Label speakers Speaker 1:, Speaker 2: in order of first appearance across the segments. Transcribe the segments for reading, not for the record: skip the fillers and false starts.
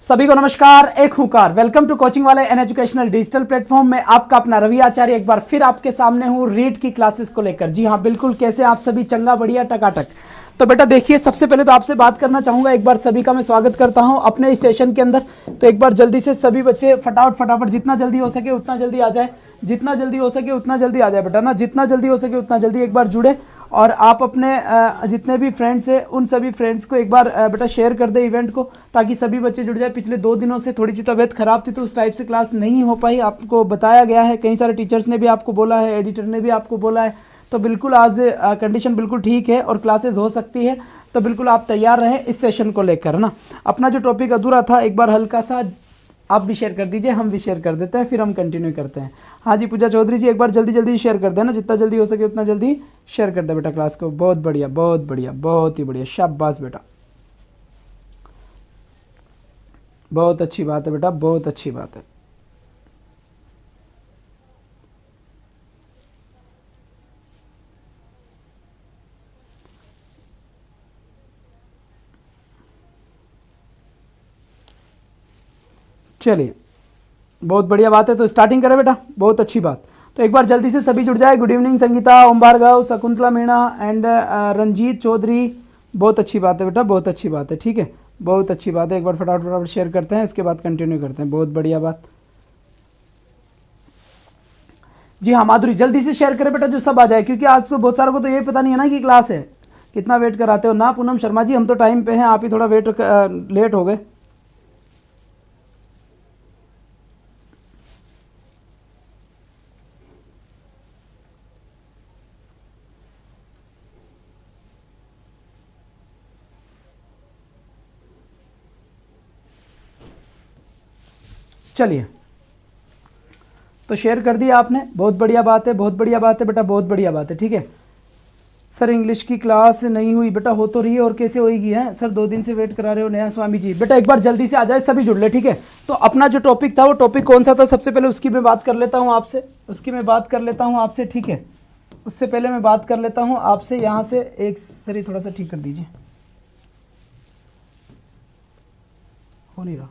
Speaker 1: सभी को नमस्कार, एक हुकार। वेलकम टू कोचिंग वाले एन एजुकेशनल डिजिटल प्लेटफॉर्म में आपका अपना रवि आचार्य एक बार फिर आपके सामने हूँ रीड की क्लासेस को लेकर। जी हाँ बिल्कुल, कैसे आप सभी? चंगा बढ़िया टकाटक। तो बेटा देखिए, सबसे पहले तो आपसे बात करना चाहूँगा, एक बार सभी का मैं स्वागत करता हूँ अपने इस सेशन के अंदर। तो एक बार जल्दी से सभी बच्चे फटाफट जितना जल्दी हो सके उतना जल्दी आ जाए, जितना जल्दी हो सके उतना जल्दी आ जाए बेटा ना, जितना जल्दी हो सके उतना जल्दी एक बार जुड़े। और आप अपने जितने भी फ्रेंड्स हैं उन सभी फ्रेंड्स को एक बार बेटा शेयर कर दे इवेंट को, ताकि सभी बच्चे जुड़ जाए। पिछले 2 दिनों से थोड़ी सी तबीयत खराब थी तो उस टाइप से क्लास नहीं हो पाई, आपको बताया गया है, कई सारे टीचर्स ने भी आपको बोला है, एडिटर ने भी आपको बोला है। तो बिल्कुल आज कंडीशन बिल्कुल ठीक है और क्लासेस हो सकती है, तो बिल्कुल आप तैयार रहें इस सेशन को लेकर ना। अपना जो टॉपिक अधूरा था एक बार हल्का सा आप भी शेयर कर दीजिए, हम भी शेयर कर देते हैं, फिर हम कंटिन्यू करते हैं। हाँ जी पूजा चौधरी जी, एक बार जल्दी शेयर कर देना, जितना जल्दी हो सके उतना जल्दी शेयर कर दे बेटा क्लास को। बहुत बढ़िया, बहुत ही बढ़िया, शाबाश बेटा, बहुत अच्छी बात है बेटा, बहुत अच्छी बात है। चलिए बहुत बढ़िया बात है, तो स्टार्टिंग करें बेटा, बहुत अच्छी बात। तो एक बार जल्दी से सभी जुड़ जाए। Good evening Sangeeta, Om Bhargav, Shakuntala Meena and Ranjit Chaudhary. बहुत अच्छी बात है बेटा, बहुत अच्छी बात है, ठीक है, बहुत अच्छी बात है। एक बार फटाफट शेयर करते हैं, इसके बाद कंटिन्यू करते हैं। बहुत बढ़िया बात। जी हाँ माधुरी, जल्दी से शेयर करें बेटा जो सब आ जाए, क्योंकि आज तो बहुत सारों को तो ये पता नहीं है ना कि क्लास है। कितना वेट कराते हो ना पूनम शर्मा जी, हम तो टाइम पे हैं, आप ही थोड़ा लेट हो गए। चलिए, तो शेयर कर दिया आपने, बहुत बढ़िया बात है, बहुत बढ़िया बात है बेटा, बहुत बढ़िया बात है, ठीक है। सर इंग्लिश की क्लास नहीं हुई बेटा, हो तो रही है और कैसे होएगी है सर, 2 दिन से वेट करा रहे हो नया स्वामी जी। बेटा एक बार जल्दी से आ जाए, सभी जुड़ ले, ठीक है। तो अपना जो टॉपिक था वो टॉपिक कौन सा था, सबसे पहले उसकी मैं बात कर लेता हूँ आपसे, ठीक है। उससे पहले मैं बात कर लेता हूँ आपसे यहाँ से, एक सर ये थोड़ा सा ठीक कर दीजिए, हो नहीं रहा।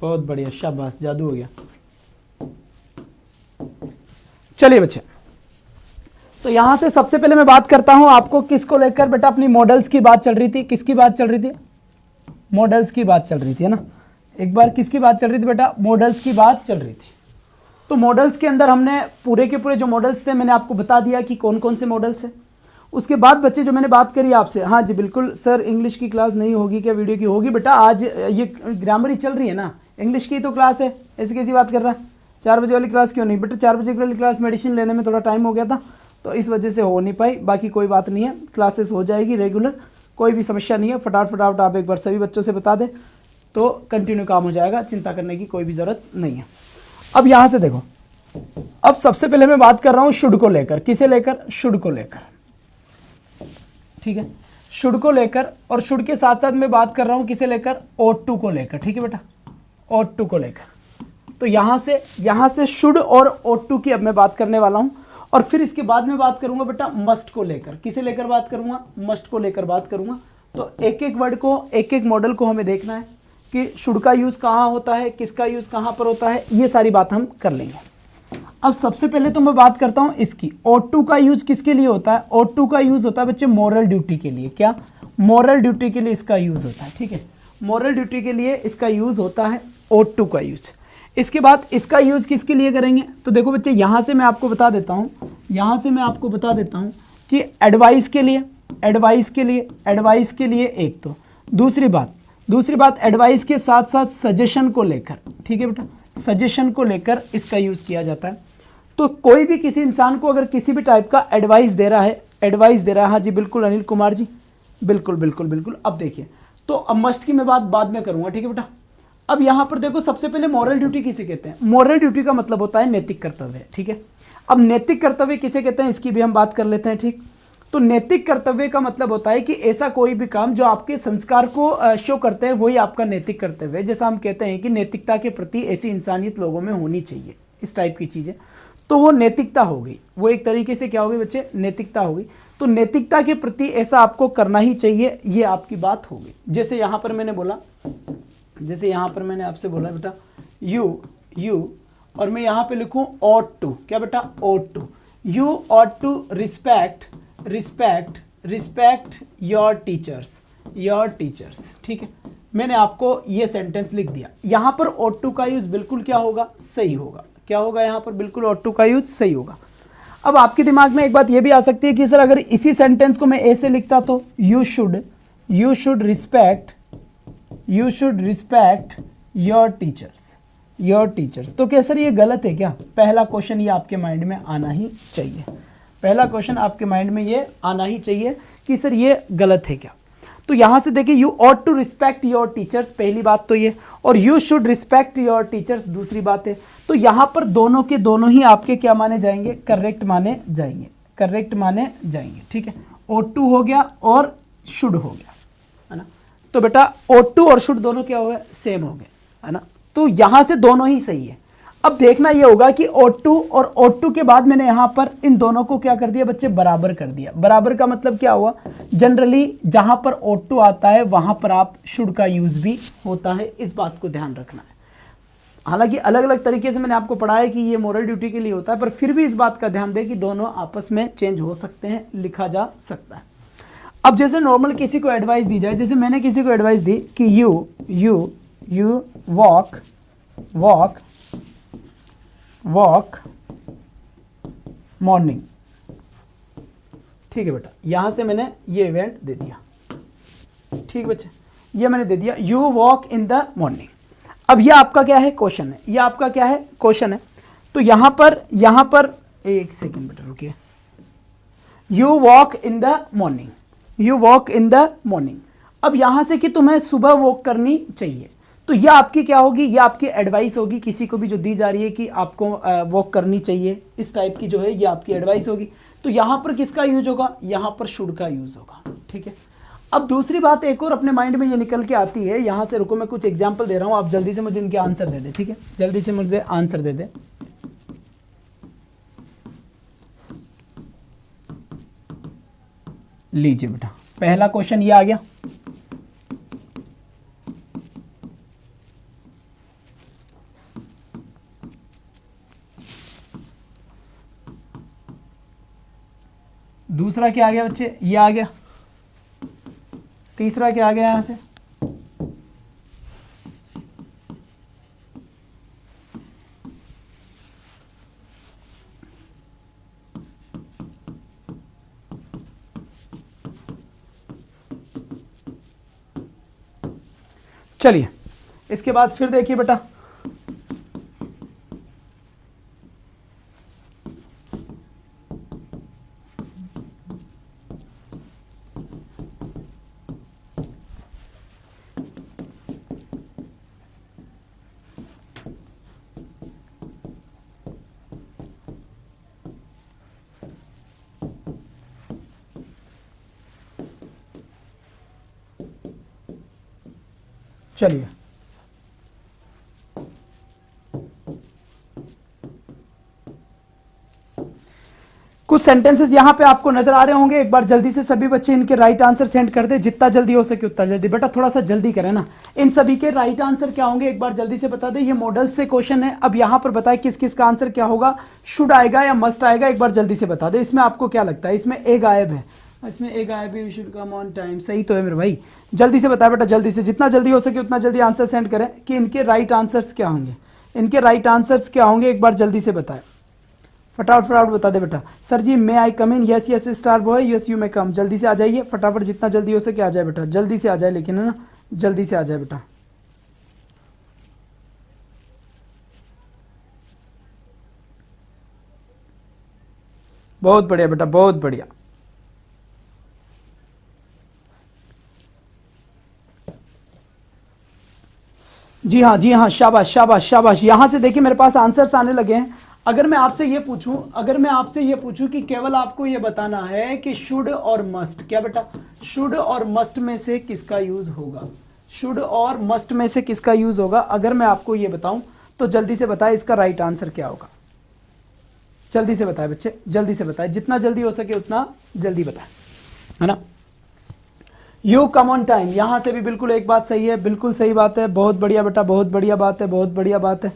Speaker 1: बहुत बढ़िया, शाबाश, जादू हो गया। चलिए बच्चे, तो यहां से सबसे पहले मैं बात करता हूं आपको किसको लेकर बेटा, अपनी मॉडल्स की बात चल रही थी। किसकी बात चल रही थी? मॉडल्स की बात चल रही थी, है ना। एक बार किसकी बात चल रही थी बेटा? मॉडल्स की बात चल रही थी। तो मॉडल्स के अंदर हमने पूरे के पूरे जो मॉडल्स थे मैंने आपको बता दिया कि कौन कौन से मॉडल्स हैं। उसके बाद बच्चे जो मैंने बात करी आपसे, हाँ जी बिल्कुल सर, इंग्लिश की क्लास नहीं होगी क्या? वीडियो की होगी बेटा, आज ये ग्रामर ही चल रही है ना, इंग्लिश की तो क्लास है, ऐसी कैसी बात कर रहा है। 4 बजे वाली क्लास क्यों नहीं बेटा? 4 बजे वाली क्लास मेडिसिन लेने में थोड़ा टाइम हो गया था, तो इस वजह से हो नहीं पाई। बाकी कोई बात नहीं है, क्लासेस हो जाएगी रेगुलर, कोई भी समस्या नहीं है। फटाफट आप एक बार सभी बच्चों से बता दें तो कंटिन्यू काम हो जाएगा, चिंता करने की कोई भी ज़रूरत नहीं है। अब यहाँ से देखो, अब सबसे पहले मैं बात कर रहा हूँ शुड को लेकर। किसे लेकर? शुड को लेकर, ठीक है, शुड को लेकर। और शुड के साथ साथ मैं बात कर रहा हूँ किसे लेकर? ought to को लेकर, ठीक है बेटा, ought to को लेकर। तो यहाँ से शुड और ought to की अब मैं बात करने वाला हूँ। और फिर इसके बाद में बात करूंगा बेटा मस्ट को लेकर। किसे लेकर बात करूंगा? मस्ट को लेकर बात करूंगा। तो एक एक वर्ड को, एक एक मॉडल को हमें देखना है कि शुड का यूज कहाँ होता है, किसका यूज कहाँ पर होता है, ये सारी बात हम कर लेंगे। अब सबसे पहले तो मैं बात करता हूं इसकी, ought to का यूज किसके लिए होता है? ought to का यूज होता है बच्चे मॉरल ड्यूटी के लिए। क्या? मॉरल ड्यूटी के लिए इसका यूज होता है, ठीक है, मॉरल ड्यूटी के लिए इसका यूज होता है ought to का यूज। इसके बाद इसका यूज किसके लिए करेंगे? तो देखो बच्चे, यहां से मैं आपको बता देता हूं, कि एडवाइस के लिए, एडवाइस के लिए एक। तो दूसरी बात एडवाइस के साथ साथ सजेशन को लेकर, ठीक है बेटा, सजेशन को लेकर इसका यूज किया जाता है। तो कोई भी किसी इंसान को अगर किसी भी टाइप का एडवाइस दे रहा है, हाँ जी बिल्कुल अनिल कुमार जी, बिल्कुल। अब देखिए, तो अब मस्ट की मैं बात बाद में करूंगा, ठीक है बेटा। अब यहां पर देखो, सबसे पहले मॉरल ड्यूटी किसे कहते हैं? मॉरल ड्यूटी का मतलब होता है नैतिक कर्तव्य, ठीक है। अब नैतिक कर्तव्य किसे कहते हैं, इसकी भी हम बात कर लेते हैं, ठीक। तो नैतिक कर्तव्य का मतलब होता है कि ऐसा कोई भी काम जो आपके संस्कार को शो करते हैं, वही आपका नैतिक कर्तव्य है। जैसा हम कहते हैं कि नैतिकता के प्रति ऐसी इंसानियत लोगों में होनी चाहिए, इस टाइप की चीजें, तो वो नैतिकता हो गई, वो एक तरीके से क्या हो गई बच्चे? नैतिकता हो गई। तो नैतिकता के प्रति ऐसा आपको करना ही चाहिए, ये आपकी बात होगी। जैसे यहां पर मैंने बोला, जैसे यहां पर मैंने आपसे बोला बेटा यू और मैं यहां पे लिखूं ought to, क्या बेटा ought to, you ought to respect your teachers, ठीक है। मैंने आपको ये सेंटेंस लिख दिया। यहां पर ought to का यूज बिल्कुल क्या होगा, सही होगा। क्या होगा यहां पर, बिल्कुल ought to का यूज सही होगा। अब आपके दिमाग में एक बात ये भी आ सकती है कि सर अगर इसी सेंटेंस को मैं ऐसे लिखता तो you should respect your teachers, तो क्या सर ये गलत है क्या? पहला क्वेश्चन ये आपके माइंड में आना ही चाहिए, पहला क्वेश्चन आपके माइंड में ये आना ही चाहिए कि सर ये गलत है क्या। तो यहां से देखिए you ought to respect your teachers, पहली बात तो ये, और you should respect your teachers दूसरी बात है। तो यहां पर दोनों के दोनों ही आपके क्या माने जाएंगे, करेक्ट माने जाएंगे, ठीक है। ऑट टू हो गया और शुड हो गया, है ना। तो बेटा ऑट टू और शुड दोनों क्या हो गए, सेम हो गए, है ना। तो यहां से दोनों ही सही है। अब देखना यह होगा कि ought to और ought to के बाद मैंने यहां पर इन दोनों को क्या कर दिया बच्चे, बराबर कर दिया। बराबर का मतलब क्या हुआ, जनरली जहां पर ought to आता है वहां पर आप should का यूज भी होता है, इस बात को ध्यान रखना है। हालांकि अलग अलग तरीके से मैंने आपको पढ़ाया कि ये मोरल ड्यूटी के लिए होता है, पर फिर भी इस बात का ध्यान दें कि दोनों आपस में चेंज हो सकते हैं, लिखा जा सकता है। अब जैसे नॉर्मल किसी को एडवाइस दी जाए, जैसे मैंने किसी को एडवाइस दी कि यू वॉक मॉर्निंग, ठीक है बेटा, यहां से मैंने ये इवेंट दे दिया, ठीक बच्चे, ये मैंने दे दिया you walk in the morning. अब ये आपका क्या है, क्वेश्चन है, ये आपका क्या है, क्वेश्चन है। तो यहां पर एक सेकेंड बेटा रुकिए, you walk in the morning, अब यहां से कि तुम्हें सुबह वॉक करनी चाहिए, तो यह आपकी क्या होगी, यह आपकी एडवाइस होगी किसी को भी जो दी जा रही है कि आपको वॉक करनी चाहिए, इस टाइप की जो है ये आपकी एडवाइस होगी। तो यहां पर किसका यूज होगा, यहां पर शुड का यूज होगा, ठीक है। अब दूसरी बात एक और अपने माइंड में ये निकल के आती है, यहां से रुको मैं कुछ एग्जाम्पल दे रहा हूं, आप जल्दी से मुझे इनके आंसर दे दे, ठीक है, जल्दी से मुझे आंसर दे दे। लीजिए बेटा, पहला क्वेश्चन ये आ गया, दूसरा क्या आ गया बच्चे, ये आ गया, तीसरा क्या आ गया यहां से, चलिए इसके बाद फिर देखिए बेटा, चलिए कुछ सेंटेंसेस यहां पे आपको नजर आ रहे होंगे, एक बार जल्दी से सभी बच्चे इनके राइट आंसर सेंड कर दे, जितना जल्दी हो सके उतना जल्दी। बेटा थोड़ा सा जल्दी करें ना, इन सभी के राइट आंसर क्या होंगे एक बार जल्दी से बता दे। ये मॉडल से क्वेश्चन है, अब यहां पर बताए किस किस का आंसर क्या होगा, शुड आएगा या मस्ट आएगा, एक बार जल्दी से बता दे। इसमें आपको क्या लगता है, इसमें ए गायब है, इसमें ए गायब है, शुड कम ऑन टाइम, सही तो है मेरे भाई, जल्दी से बताए बेटा, जल्दी से, जितना जल्दी हो सके उतना जल्दी आंसर सेंड करें कि इनके राइट आंसर्स क्या होंगे, इनके राइट आंसर्स क्या होंगे, एक बार जल्दी से बताए, फटाफट बता दे बेटा। Sir ji may I come in, yes yes star boy, yes you may come, जल्दी से आ जाइए फटाफट, जितना जल्दी हो सके आ जाए बेटा, जल्दी से आ जाए, लेकिन है ना, जल्दी से आ जाए बेटा। बहुत बढ़िया बेटा, बहुत बढ़िया। जी हाँ जी हाँ, शाबाश शाबाश शाबाश। यहां से देखिए मेरे पास आंसर्स आने लगे हैं। अगर मैं आपसे ये पूछूं कि केवल आपको ये बताना है कि शुड और मस्ट, क्या बेटा, शुड और मस्ट में से किसका यूज होगा, शुड और मस्ट में से किसका यूज होगा, अगर मैं आपको ये बताऊं तो जल्दी से बताएं इसका राइट आंसर क्या होगा। जल्दी से बताए बच्चे, जल्दी से बताए, जितना जल्दी हो सके उतना जल्दी बताए, है ना। यू कम ऑन टाइम, यहां से भी बिल्कुल एक बात सही है, बिल्कुल सही बात है, बहुत बढ़िया बेटा, बहुत बढ़िया बात है, बहुत बढ़िया बात है।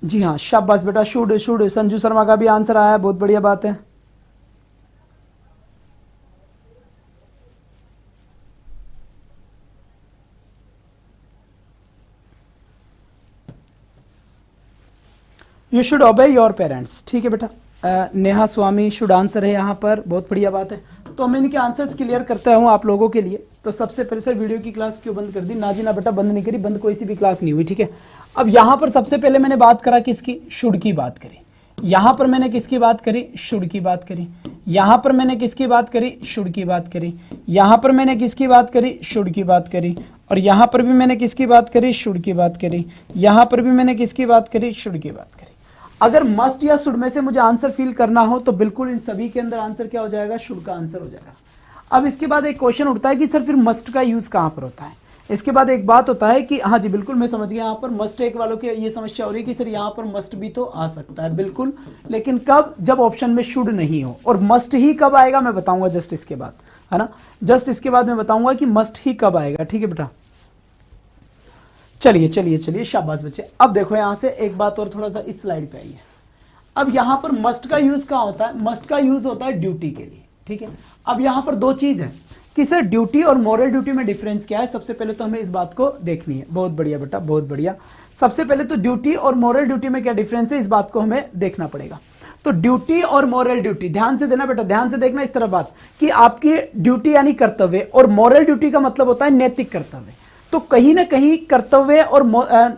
Speaker 1: जी हाँ, शाबाश बेटा, शुड शुड, संजू शर्मा का भी आंसर आया है, बहुत बढ़िया बात है। यू शुड ओबे योर पेरेंट्स, ठीक है बेटा। नेहा स्वामी शुड आंसर है यहाँ पर, बहुत बढ़िया बात है। तो मैं इनके आंसर्स क्लियर करता हूँ आप लोगों के लिए। तो सबसे पहले सर वीडियो की क्लास क्यों बंद कर दी? ना जी ना बेटा, बंद नहीं करी, बंद कोई सी भी क्लास नहीं हुई, ठीक है। अब यहाँ पर सबसे पहले मैंने बात करा किसकी? शुड की बात करी। यहाँ पर मैंने किसकी बात करी? शुड की बात करी। यहाँ पर मैंने किसकी बात करी? शुड की बात करी। यहाँ पर मैंने किसकी बात करी? शुड की बात करी। और यहाँ पर भी मैंने किसकी बात करी? शुड की बात करी। यहाँ पर भी मैंने किसकी बात करी? शुड की बात करी। अगर मस्ट या शुड में से मुझे आंसर फील करना हो तो बिल्कुल इन सभी के अंदर आंसर क्या हो जाएगा? शुड का आंसर हो जाएगा। अब इसके बाद एक क्वेश्चन उठता है कि सर फिर मस्ट का यूज कहां पर होता है? इसके बाद एक बात होता है कि हाँ जी बिल्कुल मैं समझ गया, यहाँ पर मस्ट एक वालों की ये समस्या हो रही है कि सर यहाँ पर मस्ट भी तो आ सकता है, बिल्कुल, लेकिन कब? जब ऑप्शन में शुड नहीं हो। और मस्ट ही कब आएगा मैं बताऊंगा जस्ट इसके बाद, है ना। जस्ट इसके बाद मैं बताऊंगा कि मस्ट ही कब आएगा, ठीक है बेटा। चलिए चलिए चलिए, शाबाश बच्चे। अब देखो यहां से एक बात और, थोड़ा सा इस स्लाइड पे आइए। अब यहां पर मस्ट का यूज कहां होता है? मस्ट का यूज होता है ड्यूटी के लिए, ठीक है। अब यहां पर दो चीज है कि सर ड्यूटी और मॉरल ड्यूटी में डिफरेंस क्या है। सबसे पहले तो हमें इस बात को देखनी है। बहुत बढ़िया बेटा, बहुत बढ़िया। सबसे पहले तो ड्यूटी और मॉरल ड्यूटी में क्या डिफरेंस है, इस बात को हमें देखना पड़ेगा। तो ड्यूटी और मॉरल ड्यूटी, ध्यान से देना बेटा, ध्यान से देखना इस तरह बात कि आपकी ड्यूटी यानी कर्तव्य और मॉरल ड्यूटी का मतलब होता है नैतिक कर्तव्य। तो कहीं ना कहीं कर्तव्य और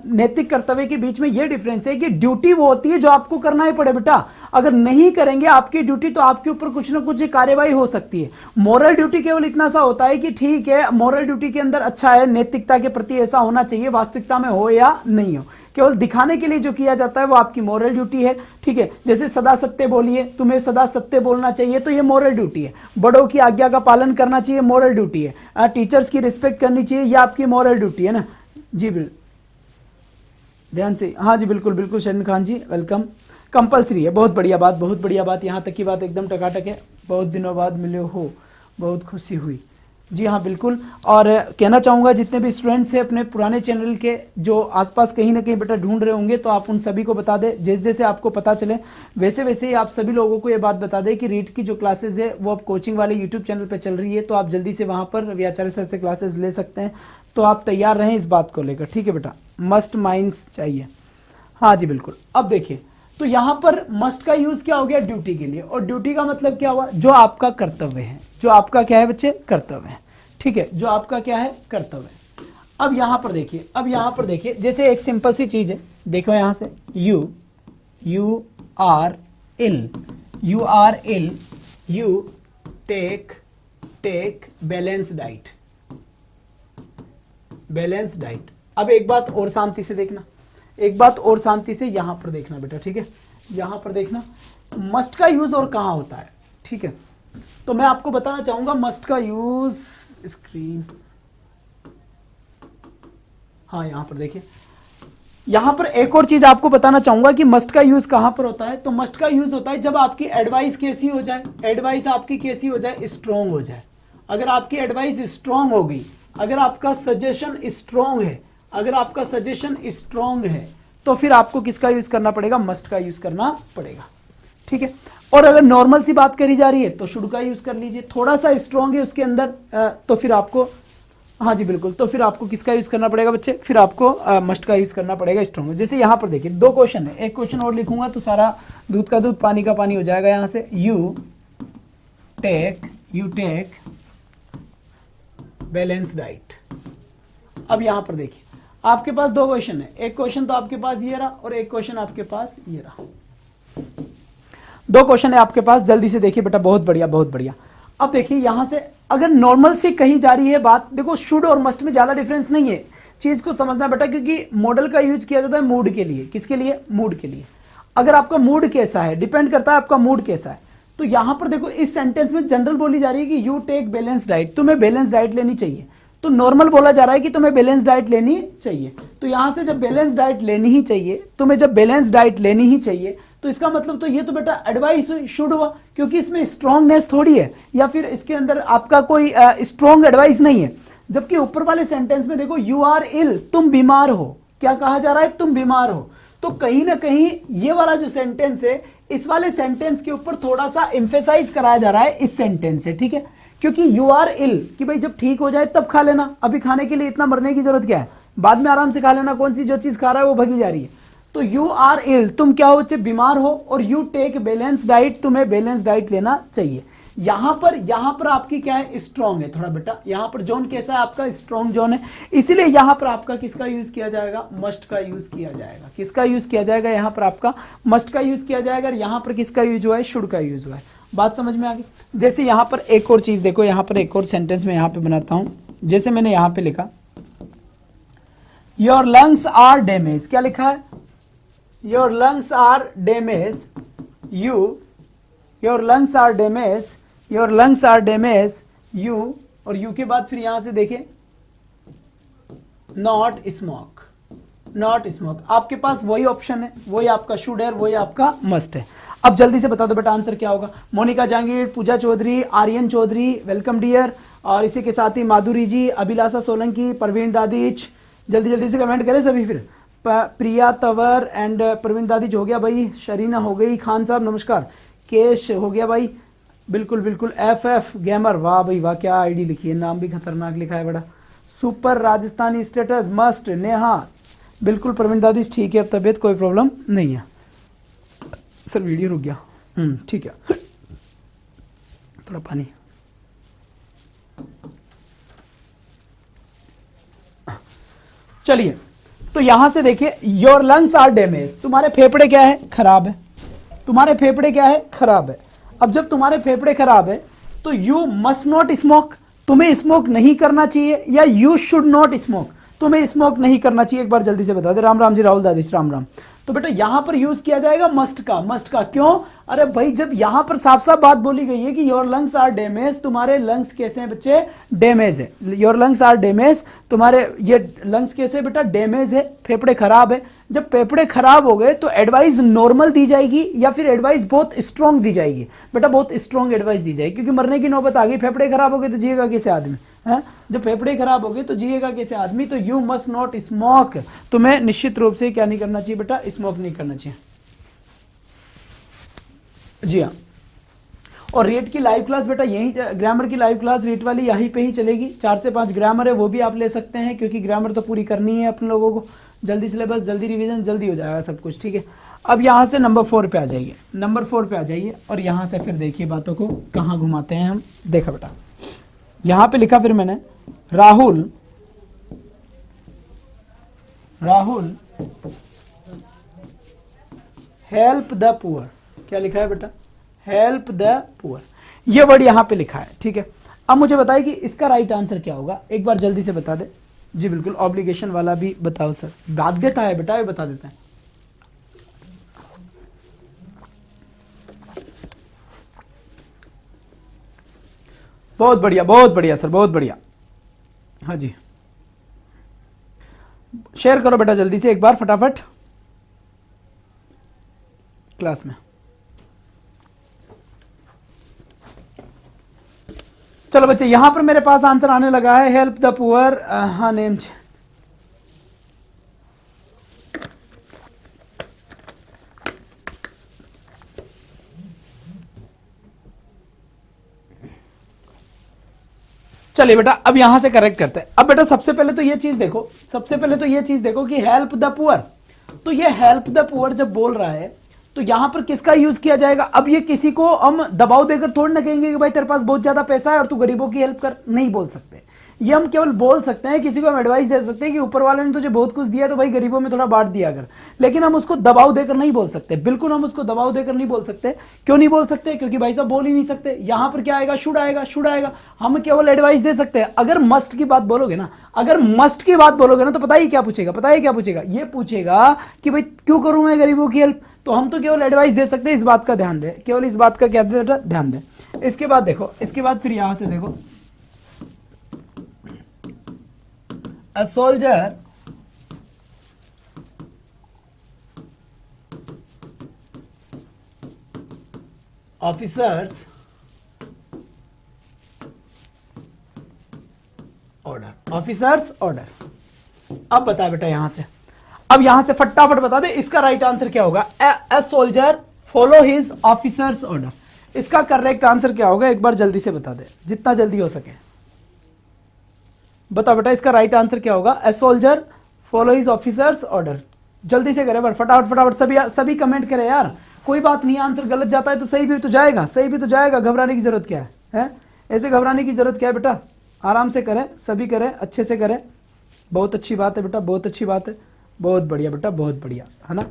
Speaker 1: नैतिक कर्तव्य के बीच में यह डिफरेंस है कि ड्यूटी वो होती है जो आपको करना ही पड़े बेटा। अगर नहीं करेंगे आपकी ड्यूटी तो आपके ऊपर कुछ ना कुछ कार्यवाही हो सकती है। मॉरल ड्यूटी केवल इतना सा होता है कि ठीक है, मॉरल ड्यूटी के अंदर अच्छा है, नैतिकता के प्रति ऐसा होना चाहिए, वास्तविकता में हो या नहीं हो, केवल दिखाने के लिए जो किया जाता है वो आपकी मॉरल ड्यूटी है, ठीक है। जैसे सदा सत्य बोलिए, तुम्हें सदा सत्य बोलना चाहिए, तो ये मॉरल ड्यूटी है। बड़ों की आज्ञा का पालन करना चाहिए, मॉरल ड्यूटी है। टीचर्स की रिस्पेक्ट करनी चाहिए, ये आपकी मॉरल ड्यूटी है ना जी। ध्यान से, हाँ जी बिल्कुल बिल्कुल, शरण खान जी वेलकम। कंपलसरी है, बहुत बढ़िया बात, बहुत बढ़िया बात। यहाँ तक की बात एकदम टकाटक है। बहुत दिनों बाद मिले हो, बहुत खुशी हुई। जी हाँ बिल्कुल। और कहना चाहूँगा जितने भी स्टूडेंट्स हैं अपने पुराने चैनल के, जो आसपास कहीं ना कहीं बेटा ढूंढ रहे होंगे, तो आप उन सभी को बता दें। जैसे जैसे आपको पता चले वैसे वैसे ही आप सभी लोगों को ये बात बता दें कि रीड की जो क्लासेज है वो अब कोचिंग वाले यूट्यूब चैनल पर चल रही है। तो आप जल्दी से वहाँ पर रवि आचार्य सर से क्लासेज ले सकते हैं। तो आप तैयार रहें इस बात को लेकर, ठीक है बेटा। मस्ट माइंड्स चाहिए, हाँ जी बिल्कुल। अब देखिए, तो यहां पर मस्ट का यूज क्या हो गया? ड्यूटी के लिए। और ड्यूटी का मतलब क्या हुआ? जो आपका कर्तव्य है, जो आपका क्या है बच्चे? कर्तव्य है, ठीक है, जो आपका क्या है? कर्तव्य। अब यहां पर देखिए, अब यहां पर देखिए, जैसे एक सिंपल सी चीज है, देखो यहां से you are ill, you take balance diet, balance diet. अब एक बात और शांति से देखना, एक बात और शांति से यहां पर देखना बेटा, ठीक है। यहां पर देखना मस्ट का यूज और कहां होता है, ठीक है। तो मैं आपको बताना चाहूंगा मस्ट का यूज, स्क्रीन, हाँ यहां पर देखिए, यहां पर एक और चीज आपको बताना चाहूंगा कि मस्ट का यूज कहां पर होता है। तो मस्ट का यूज होता है जब आपकी एडवाइस कैसी हो जाए, एडवाइस आपकी कैसी हो जाए? स्ट्रांग हो जाए। अगर आपकी एडवाइस स्ट्रांग होगी, अगर आपका सजेशन स्ट्रांग है, अगर आपका सजेशन स्ट्रांग है, तो फिर आपको किसका यूज करना पड़ेगा? मस्ट का यूज करना पड़ेगा, ठीक है। और अगर नॉर्मल सी बात करी जा रही है तो शुड का यूज कर लीजिए। थोड़ा सा स्ट्रांग है उसके अंदर तो फिर आपको, हाँ जी बिल्कुल, तो फिर आपको किसका यूज करना पड़ेगा बच्चे? फिर आपको मस्ट का यूज करना पड़ेगा, स्ट्रांग। जैसे यहां पर देखिए दो क्वेश्चन है, एक क्वेश्चन और लिखूंगा तो सारा दूध का दूध पानी का पानी हो जाएगा। यहां से यू टेक बैलेंस डाइट। अब यहां पर देखिए आपके पास दो क्वेश्चन है, एक क्वेश्चन तो आपके पास ये रहा और एक क्वेश्चन आपके पास ये रहा। दो क्वेश्चन है आपके पास, जल्दी से देखिए बेटा, बहुत बढ़िया बहुत बढ़िया। अब देखिए यहां से अगर नॉर्मल से कही जा रही है बात, देखो शुड और मस्ट में ज्यादा डिफरेंस नहीं है, चीज को समझना बेटा, क्योंकि मॉडल का यूज किया जाता है मूड के लिए। किसके लिए? मूड के लिए। अगर आपका मूड कैसा है, डिपेंड करता है आपका मूड कैसा है। तो यहां पर देखो इस सेंटेंस में जनरल बोली जा रही है कि यू टेक बैलेंस डाइट, तुम्हें बैलेंस डाइट लेनी चाहिए। तो नॉर्मल बोला जा रहा है कि तुम्हें बैलेंस डाइट लेनी चाहिए। तो यहां से जब बैलेंस डाइट लेनी ही चाहिए, तुम्हें जब बैलेंस डाइट लेनी ही चाहिए, तो इसका मतलब तो ये तो बेटा एडवाइस शुड हुआ, क्योंकि इसमें स्ट्रॉन्गनेस थोड़ी है या फिर इसके अंदर आपका कोई स्ट्रॉन्ग एडवाइस नहीं है। जबकि ऊपर वाले सेंटेंस में देखो यू आर इल, तुम बीमार हो, क्या कहा जा रहा है, तुम बीमार हो। तो कहीं ना कहीं ये वाला जो सेंटेंस है, इस वाले सेंटेंस के ऊपर थोड़ा सा एम्फेसाइज कराया जा रहा है इस सेंटेंस से, ठीक है। क्योंकि यू आर इल कि भाई जब ठीक हो जाए तब खा लेना, अभी खाने के लिए इतना मरने की जरूरत क्या है, बाद में आराम से खा लेना, कौन सी जो चीज खा रहा है वो भगी जा रही है। तो यू आर इल, तुम क्या हो बच्चे, बीमार हो, और यू टेक बैलेंस डाइट, तुम्हें बैलेंस डाइट लेना चाहिए। यहां पर आपकी क्या है, स्ट्रॉन्ग है थोड़ा बेटा, यहां पर जोन कैसा है आपका, स्ट्रॉन्ग जोन है, इसीलिए यहां पर आपका किसका यूज किया जाएगा, मस्ट का यूज किया जाएगा। किसका यूज किया जाएगा, यहां पर आपका मस्ट का यूज किया जाएगा, और यहां पर किसका यूज हुआ है, शुड का यूज हुआ है। बात समझ में आ गई। जैसे यहां पर एक और चीज देखो, यहां पर एक और सेंटेंस में यहां पे बनाता हूं, जैसे मैंने यहां पे लिखा योर लंग्स आर डैमेज, क्या लिखा है, your lungs are damage, your lungs are damage, your lungs are damage you, और यू के बाद फिर यहां से देखें नॉट स्मोक, नॉट स्मोक, आपके पास वही ऑप्शन है, वही आपका शुड है, वही आपका मस्ट है। अब जल्दी से बता दो बेटा आंसर क्या होगा। मोनिका जहांगीर, पूजा चौधरी, आर्यन चौधरी, वेलकम डियर, और इसी के साथ ही माधुरी जी, अभिलाषा सोलंकी, प्रवीण दादीच, जल्दी जल्दी से कमेंट करें सभी। फिर प्रिया तंवर एंड प्रवीण दादीच हो गया भाई, शरीना हो गई, खान साहब नमस्कार, केश हो गया भाई, बिल्कुल बिल्कुल, एफ गेमर, वाह भाई वाह, क्या आईडी लिखी है, नाम भी खतरनाक लिखा है बड़ा, super Rajasthani status must, Neha बिल्कुल, प्रवीण दादीच ठीक है, अब तबीयत कोई प्रॉब्लम नहीं है। सर वीडियो रुक गया, ठीक है, थोड़ा पानी। चलिए, तो यहां से देखिए योर लंग्स आर डैमेज, तुम्हारे फेफड़े क्या है, खराब है, तुम्हारे फेफड़े क्या है, खराब है। अब जब तुम्हारे फेफड़े खराब है तो यू मस्ट नॉट स्मोक, तुम्हें स्मोक नहीं करना चाहिए, या यू शुड नॉट स्मोक, तुम्हें स्मोक नहीं करना चाहिए। एक बार जल्दी से बता दे। राम राम जी, राहुल दादीश, राम राम। तो बेटा यहां पर यूज किया जाएगा मस्ट का, मस्ट का क्यों, अरे भाई जब यहां पर साफ साफ बात बोली गई है कि योर लंग्स आर डैमेज, तुम्हारे लंग्स कैसे हैं बच्चे, डैमेज है, योर लंग्स आर डैमेज, तुम्हारे ये लंग्स कैसे बेटा, डैमेज है, फेफड़े खराब है। जब फेफड़े खराब हो गए तो एडवाइस नॉर्मल दी जाएगी या फिर एडवाइस बहुत स्ट्रॉन्ग दी जाएगी, बेटा बहुत स्ट्रॉन्ग एडवाइस दी जाएगी, क्योंकि मरने की नौबत आ गई, फेफड़े खराब हो गए तो जिएगा कैसे आदमी है, जब फेफड़े खराब हो गए तो जिएगा कैसे आदमी। तो यू मस्ट नॉट स्मोक, तुम्हें निश्चित रूप से क्या नहीं करना चाहिए बेटा, स्मोक नहीं करना चाहिए। जी हाँ, और रेट की लाइव क्लास बेटा यही, ग्रामर की लाइव क्लास रेट वाली यहीं पे ही चलेगी, 4 से 5 ग्रामर है वो भी आप ले सकते हैं, क्योंकि ग्रामर तो पूरी करनी है अपने लोगों को, जल्दी सिलेबस, जल्दी रिवीजन, जल्दी हो जाएगा सब कुछ, ठीक है। अब यहां से नंबर 4 पे आ जाइए, नंबर 4 पे आ जाइए, और यहां से फिर देखिए बातों को कहां घुमाते हैं हम। देखा बेटा यहां पे लिखा फिर मैंने Rahul, Rahul help the poor, क्या लिखा है बेटा, हेल्प द पुअर, ये वर्ड यहां पे लिखा है, ठीक है। अब मुझे बताइए कि इसका राइट आंसर क्या होगा, एक बार जल्दी से बता दे। जी बिल्कुल, ऑब्लिगेशन वाला भी बताओ सर, बाध्यता है बेटा, ये बता देते हैं। बहुत बढ़िया सर, बहुत बढ़िया, हाँ जी, शेयर करो बेटा जल्दी से एक बार फटाफट क्लास में। चलो बच्चे, यहां पर मेरे पास आंसर आने लगा है, हेल्प द पुअर, हाँ नेम, चलिए बेटा अब यहां से करेक्ट करते हैं। अब बेटा सबसे पहले तो ये चीज देखो, सबसे पहले तो ये चीज देखो कि हेल्प द पुअर, तो ये हेल्प द पुअर जब बोल रहा है तो यहां पर किसका यूज किया जाएगा। अब ये किसी को हम दबाव देकर थोड़ी ना कहेंगे कि भाई तेरे पास बहुत ज्यादा पैसा है और तू गरीबों की हेल्प कर, नहीं बोल सकते। ये हम केवल बोल सकते हैं, किसी को हम एडवाइस दे सकते हैं कि ऊपर वाले ने तुझे बहुत कुछ दिया तो भाई गरीबों में थोड़ा बांट दिया कर, लेकिन हम उसको दबाव देकर नहीं बोल सकते, बिल्कुल हम उसको दबाव देकर नहीं बोल सकते। क्यों नहीं बोल सकते, क्योंकि भाई साहब बोल ही नहीं सकते। यहां पर क्या आएगा, शुड आएगा, शुड आएगा, हम केवल एडवाइस दे सकते हैं। अगर मस्ट की बात बोलोगे ना, अगर मस्ट की बात बोलोगे ना, तो पता ही क्या पूछेगा, पता ही क्या पूछेगा, ये पूछेगा कि भाई क्यों करूं मैं गरीबों की हेल्प। तो हम तो केवल एडवाइस दे सकते हैं, इस बात का ध्यान दें, केवल इस बात का क्या ध्यान दें। इसके बाद देखो, इसके बाद फिर यहां से देखो, A soldier officers order। अब बता बेटा यहां से, अब यहां से फटाफट बता दे इसका राइट आंसर क्या होगा। A soldier follow his officers order, इसका करेक्ट आंसर क्या होगा एक बार जल्दी से बता दे, जितना जल्दी हो सके बता बेटा इसका राइट आंसर क्या होगा। A soldier follow his officers order, जल्दी से करे फटाफट फटाफट, सभी कमेंट करे यार, कोई बात नहीं, आंसर गलत जाता है तो सही भी तो जाएगा, सही भी तो जाएगा, घबराने की जरूरत क्या है? ऐसे घबराने की जरूरत क्या है बेटा, आराम से करें, सभी करें, अच्छे से करें, बहुत अच्छी बात है बेटा, बहुत अच्छी बात है, बहुत बढ़िया बेटा, बहुत बढ़िया, है ना,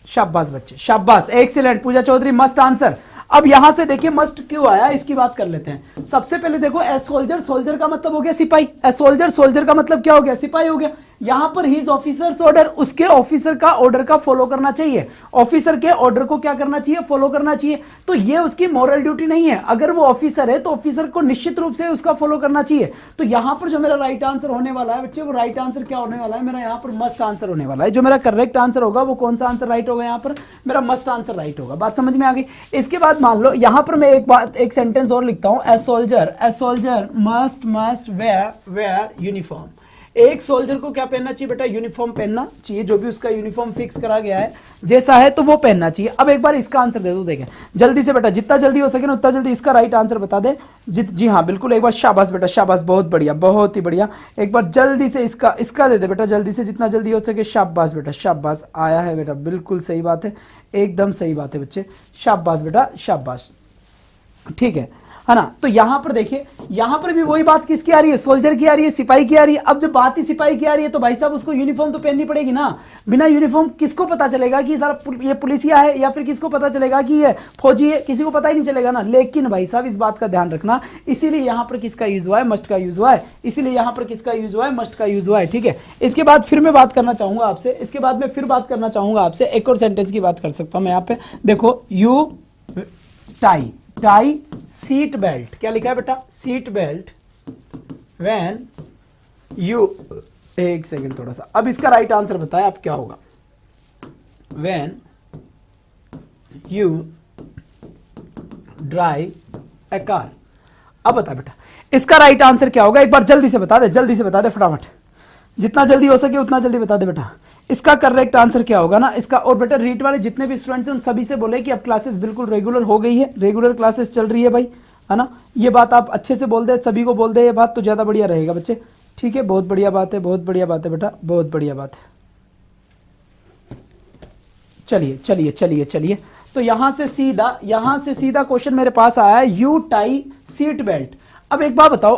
Speaker 1: शाबाश बच्चे, शाबाश, एक्सीलेंट। पूजा चौधरी मस्ट आंसर। अब यहां से देखिए मस्ट क्यों आया इसकी बात कर लेते हैं। सबसे पहले देखो ए सोल्जर, सोल्जर का मतलब हो गया सिपाही, ए सोल्जर, सोल्जर का मतलब क्या हो गया, सिपाही हो गया। यहां पर हिज ऑफिसर्स ऑर्डर, उसके ऑफिसर का ऑर्डर का फॉलो करना चाहिए, ऑफिसर के ऑर्डर को क्या करना चाहिए, फॉलो करना चाहिए। तो ये उसकी मॉरल ड्यूटी नहीं है, अगर वो ऑफिसर है तो ऑफिसर को निश्चित रूप से उसका फॉलो करना चाहिए। तो यहां पर जो मेरा राइट आंसर होने वाला है बच्चे, वो राइट आंसर क्या होने वाला है मेरा, यहां पर मस्ट आंसर होने वाला है। जो मेरा करेक्ट आंसर होगा वो कौन सा आंसर राइट होगा, यहां पर मेरा मस्ट आंसर राइट होगा। बात समझ में आ गई। इसके बाद मान लो यहां पर मैं एक सेंटेंस और लिखता हूं, a soldier must where uniform. एक सोल्जर को क्या पहनना चाहिए बेटा, यूनिफॉर्म पहनना चाहिए, जो भी उसका यूनिफॉर्म फिक्स करा गया है जैसा है तो वो पहनना चाहिए। अब एक बार इसका आंसर दे दो, देखें जल्दी से बेटा, जितना जल्दी हो सके ना उतना जल्दी इसका राइट आंसर बता दे। जी हाँ बिल्कुल, एक बार शाबाश बेटा, शाबाश, बहुत बढ़िया, बहुत ही बढ़िया। एक बार जल्दी से इसका दे दे बेटा, जल्दी से जितना जल्दी हो सके। शाबाश बेटा, शाबाश, आया है बेटा, बिल्कुल सही बात है, एकदम सही बात है बच्चे, शाबाश बेटा, शाबाश, ठीक है ना। तो यहां पर देखिए, यहां पर भी वही बात किसकी आ रही है, सोल्जर की आ रही है, सिपाही की आ रही है। अब जब बात ही सिपाही की आ रही है तो भाई साहब उसको यूनिफॉर्म तो पहननी पड़ेगी ना। बिना यूनिफॉर्म किसको पता चलेगा कि सारा ये पुलिसिया है, या फिर किसको पता चलेगा कि ये फौजी है, किसी को पता ही नहीं चलेगा ना। लेकिन भाई साहब इस बात का ध्यान रखना, इसीलिए यहां पर किसका यूज हुआ है, मस्ट का यूज हुआ है, इसीलिए यहां पर किसका यूज हुआ है, मस्ट का यूज हुआ है, ठीक है। इसके बाद फिर मैं बात करना चाहूंगा आपसे, इसके बाद मैं फिर बात करना चाहूंगा आपसे, एक और सेंटेंस की बात कर सकता हूं मैं यहाँ पे, देखो यू टाई सीट बेल्ट, क्या लिखा है बेटा, सीट बेल्ट व्हेन यू, एक सेकंड थोड़ा सा, अब इसका राइट आंसर बताएं आप क्या होगा, when you drive A car. अब बता बेटा इसका राइट आंसर क्या होगा, एक बार जल्दी से बता दे, जल्दी से बता दे फटाफट, जितना जल्दी हो सके उतना जल्दी बता दे बेटा, इसका करेक्ट आंसर क्या होगा ना इसका। और बेटा रीट वाले जितने भी स्टूडेंट्स हैं उन सभी से बोले कि अब क्लासेस बिल्कुल रेगुलर हो गई है, रेगुलर क्लासेस चल रही है भाई, है ना। ये बात आप अच्छे से बोल दे, सभी को बोल दे ये बात, तो ज्यादा बढ़िया रहेगा बच्चे, ठीक है। बहुत बढ़िया बात है, बहुत बढ़िया बात है बेटा, बहुत बढ़िया बात है। चलिए चलिए चलिए चलिए, तो यहां से सीधा क्वेश्चन मेरे पास आया है, यू टाई सीट बेल्ट। अब एक बात बताओ,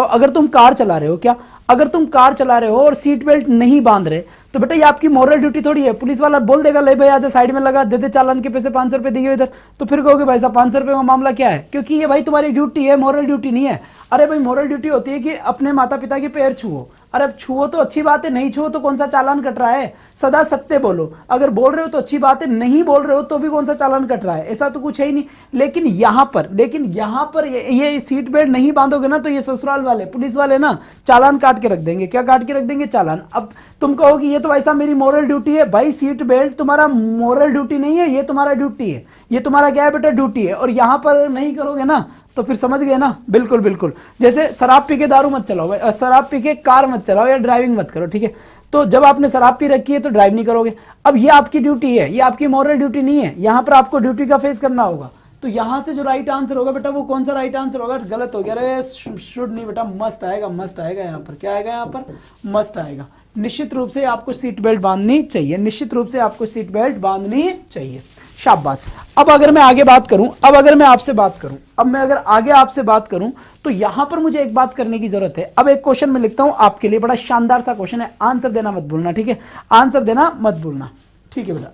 Speaker 1: अगर तुम कार चला रहे हो, क्या अगर तुम कार चला रहे हो और सीट बेल्ट नहीं बांध रहे, तो बेटा ये आपकी मॉरल ड्यूटी थोड़ी है। पुलिस वाला बोल देगा ले भाई आजा साइड में लगा, दे दे चालान के पैसे 500 रुपए दिए इधर, तो फिर कहोगे भाई साहब 500 रुपए का मामला क्या है, क्योंकि ये भाई तुम्हारी ड्यूटी है, मॉरल ड्यूटी नहीं है। अरे भाई मॉरल ड्यूटी होती है कि अपने माता पिता के पैर छुओ, अरे छुओ तो अच्छी बात है, नहीं छुओ तो कौन सा चालान कट रहा है। सदा सत्य बोलो, अगर बोल रहे हो तो अच्छी बात है, नहीं बोल रहे हो तो भी कौन सा चालान कट रहा है, ऐसा तो कुछ है ही नहीं। लेकिन यहां पर ये सीट बेल्ट नहीं बांधोगे ना तो ये ससुराल वाले पुलिस वाले ना चालान काट के रख देंगे। क्या काट के रख देंगे, चालान। अब तुम कहोगे ये तो भाई साहब मेरी मॉरल ड्यूटी है, भाई सीट बेल्ट तुम्हारा मॉरल ड्यूटी नहीं है, ये तुम्हारा ड्यूटी है, ये तुम्हारा क्या है बेटा, ड्यूटी है। और यहां पर नहीं करोगे ना तो फिर समझ गए ना, बिल्कुल बिल्कुल। जैसे शराब पी के दारू मत चलाओ, शराब पी के कार मत चलाओ या ड्राइविंग मत करो, ठीक है। तो जब आपने शराब पी रखी है तो ड्राइव नहीं करोगे। अब ये आपकी ड्यूटी है, ये आपकी मॉरल ड्यूटी नहीं है, यहां पर आपको ड्यूटी का फेस करना होगा। तो यहां से जो राइट आंसर होगा बेटा वो कौन सा राइट आंसर होगा, गलत हो गया, अरे शुड नहीं बेटा, मस्ट आएगा, मस्ट आएगा। यहां पर क्या आएगा, यहां पर मस्ट आएगा। निश्चित रूप से आपको सीट बेल्ट बांधनी चाहिए, निश्चित रूप से आपको सीट बेल्ट बांधनी चाहिए, शाबाश। अब अगर मैं आगे बात करूं, अगर मैं आगे आपसे बात करूं तो यहां पर मुझे एक बात करने की जरूरत है। अब एक क्वेश्चन मैं लिखता हूं आपके लिए, बड़ा शानदार सा क्वेश्चन है, आंसर देना मत भूलना, ठीक है, आंसर देना मत भूलना, ठीक है बेटा।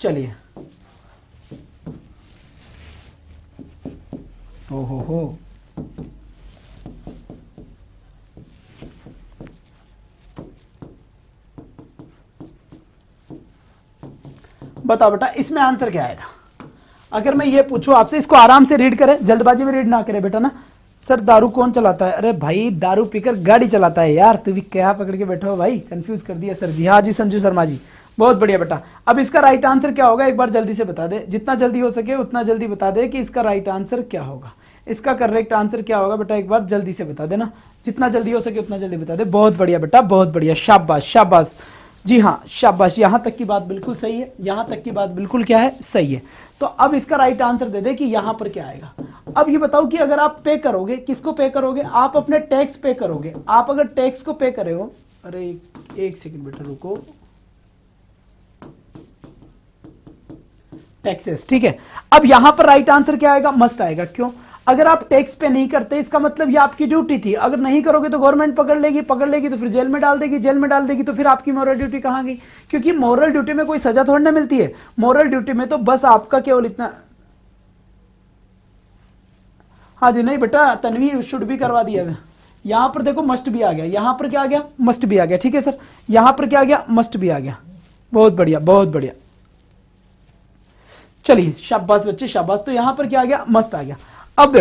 Speaker 1: चलिए, हो बताओ बेटा इसमें आंसर क्या आएगा। अगर मैं ये पूछूं आपसे, इसको आराम से रीड करें, जल्दबाजी में रीड ना करें बेटा ना, सर दारू कौन चलाता है? अरे भाई दारू पीकर गाड़ी चलाता है यार, तू भी क्या पकड़ के बैठा हो भाई, कंफ्यूज कर दिया सर जी। हाँ जी संजू शर्मा जी, बहुत बढ़िया बेटा। अब इसका राइट आंसर क्या होगा, एक बार जल्दी से बता दे, जितना जल्दी हो सके उतना जल्दी बता दे कि इसका राइट आंसर क्या होगा। इसका करेक्ट आंसर क्या होगा बेटा, एक बार जल्दी से बता देना, जितना जल्दी हो सके उतना जल्दी बता दे। बहुत बढ़िया बेटा, बहुत बढ़िया, शाबाश शाबाश। जी हाँ शाबाश, यहां तक की बात बिल्कुल सही है, यहां तक की बात बिल्कुल क्या है, सही है। तो अब इसका राइट आंसर दे दे कि यहां पर क्या आएगा। अब ये बताओ कि अगर आप पे करोगे, किसको पे करोगे, आप अपने टैक्स पे करोगे। आप अगर टैक्स को पे करे हो, अरे एक सेकंड बेटा रुको, टैक्सेस, ठीक है। अब यहां पर राइट आंसर क्या आएगा, मस्ट आएगा। क्यों? अगर आप टैक्स पे नहीं करते इसका मतलब ये आपकी ड्यूटी थी, अगर नहीं करोगे तो गवर्नमेंट पकड़ लेगी तो फिर जेल में डाल देगी तो फिर आपकी मोरल ड्यूटी कहां गई? क्योंकि मोरल ड्यूटी में कोई सजा थोड़ी ना मिलती है, मोरल ड्यूटी में तो बस आपका केवल इतना। हाँ जी, नहीं बेटा तन्वी शुड भी करवा दिया है। यहां पर देखो मस्ट भी आ गया, यहां पर क्या आ गया, मस्ट भी आ गया, ठीक है सर। यहां पर क्या आ गया, मस्ट भी आ गया। बहुत बढ़िया बहुत बढ़िया, चलिए शाबाश बच्चे शाबाश। तो यहां पर क्या आ गया, मस्ट आ गया। अब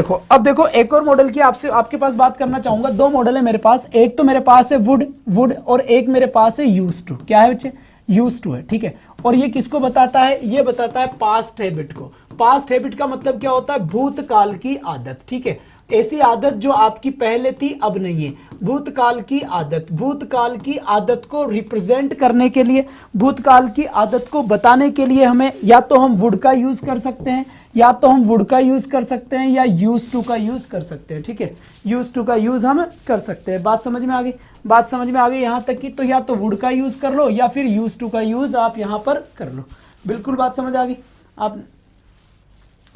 Speaker 1: देखो एक और मॉडल की आपके पास बात करना चाहूंगा। दो मॉडल है मेरे पास, एक तो मेरे पास है वुड और एक मेरे पास है यूज्ड टू। क्या है बच्चे, यूज्ड टू है, ठीक है। और ये किसको बताता है, ये बताता है पास्ट हैबिट को। पास्ट हैबिट का मतलब क्या होता है, भूतकाल की आदत, ठीक है। ऐसी आदत जो आपकी पहले थी अब नहीं है, भूतकाल की आदत। भूतकाल की आदत को रिप्रेजेंट करने के लिए, भूतकाल की आदत को बताने के लिए हमें या तो हम वुड का यूज कर सकते हैं, या तो हम वुड का यूज कर सकते हैं, या यूज टू का यूज कर सकते हैं, ठीक है। यूज टू का यूज हम कर सकते हैं। बात समझ में आ गई, बात समझ में आ गई यहां तक की। तो या तो वुड का यूज कर लो या फिर यूज टू का यूज आप यहां पर कर लो। बिल्कुल बात समझ आ गई आप।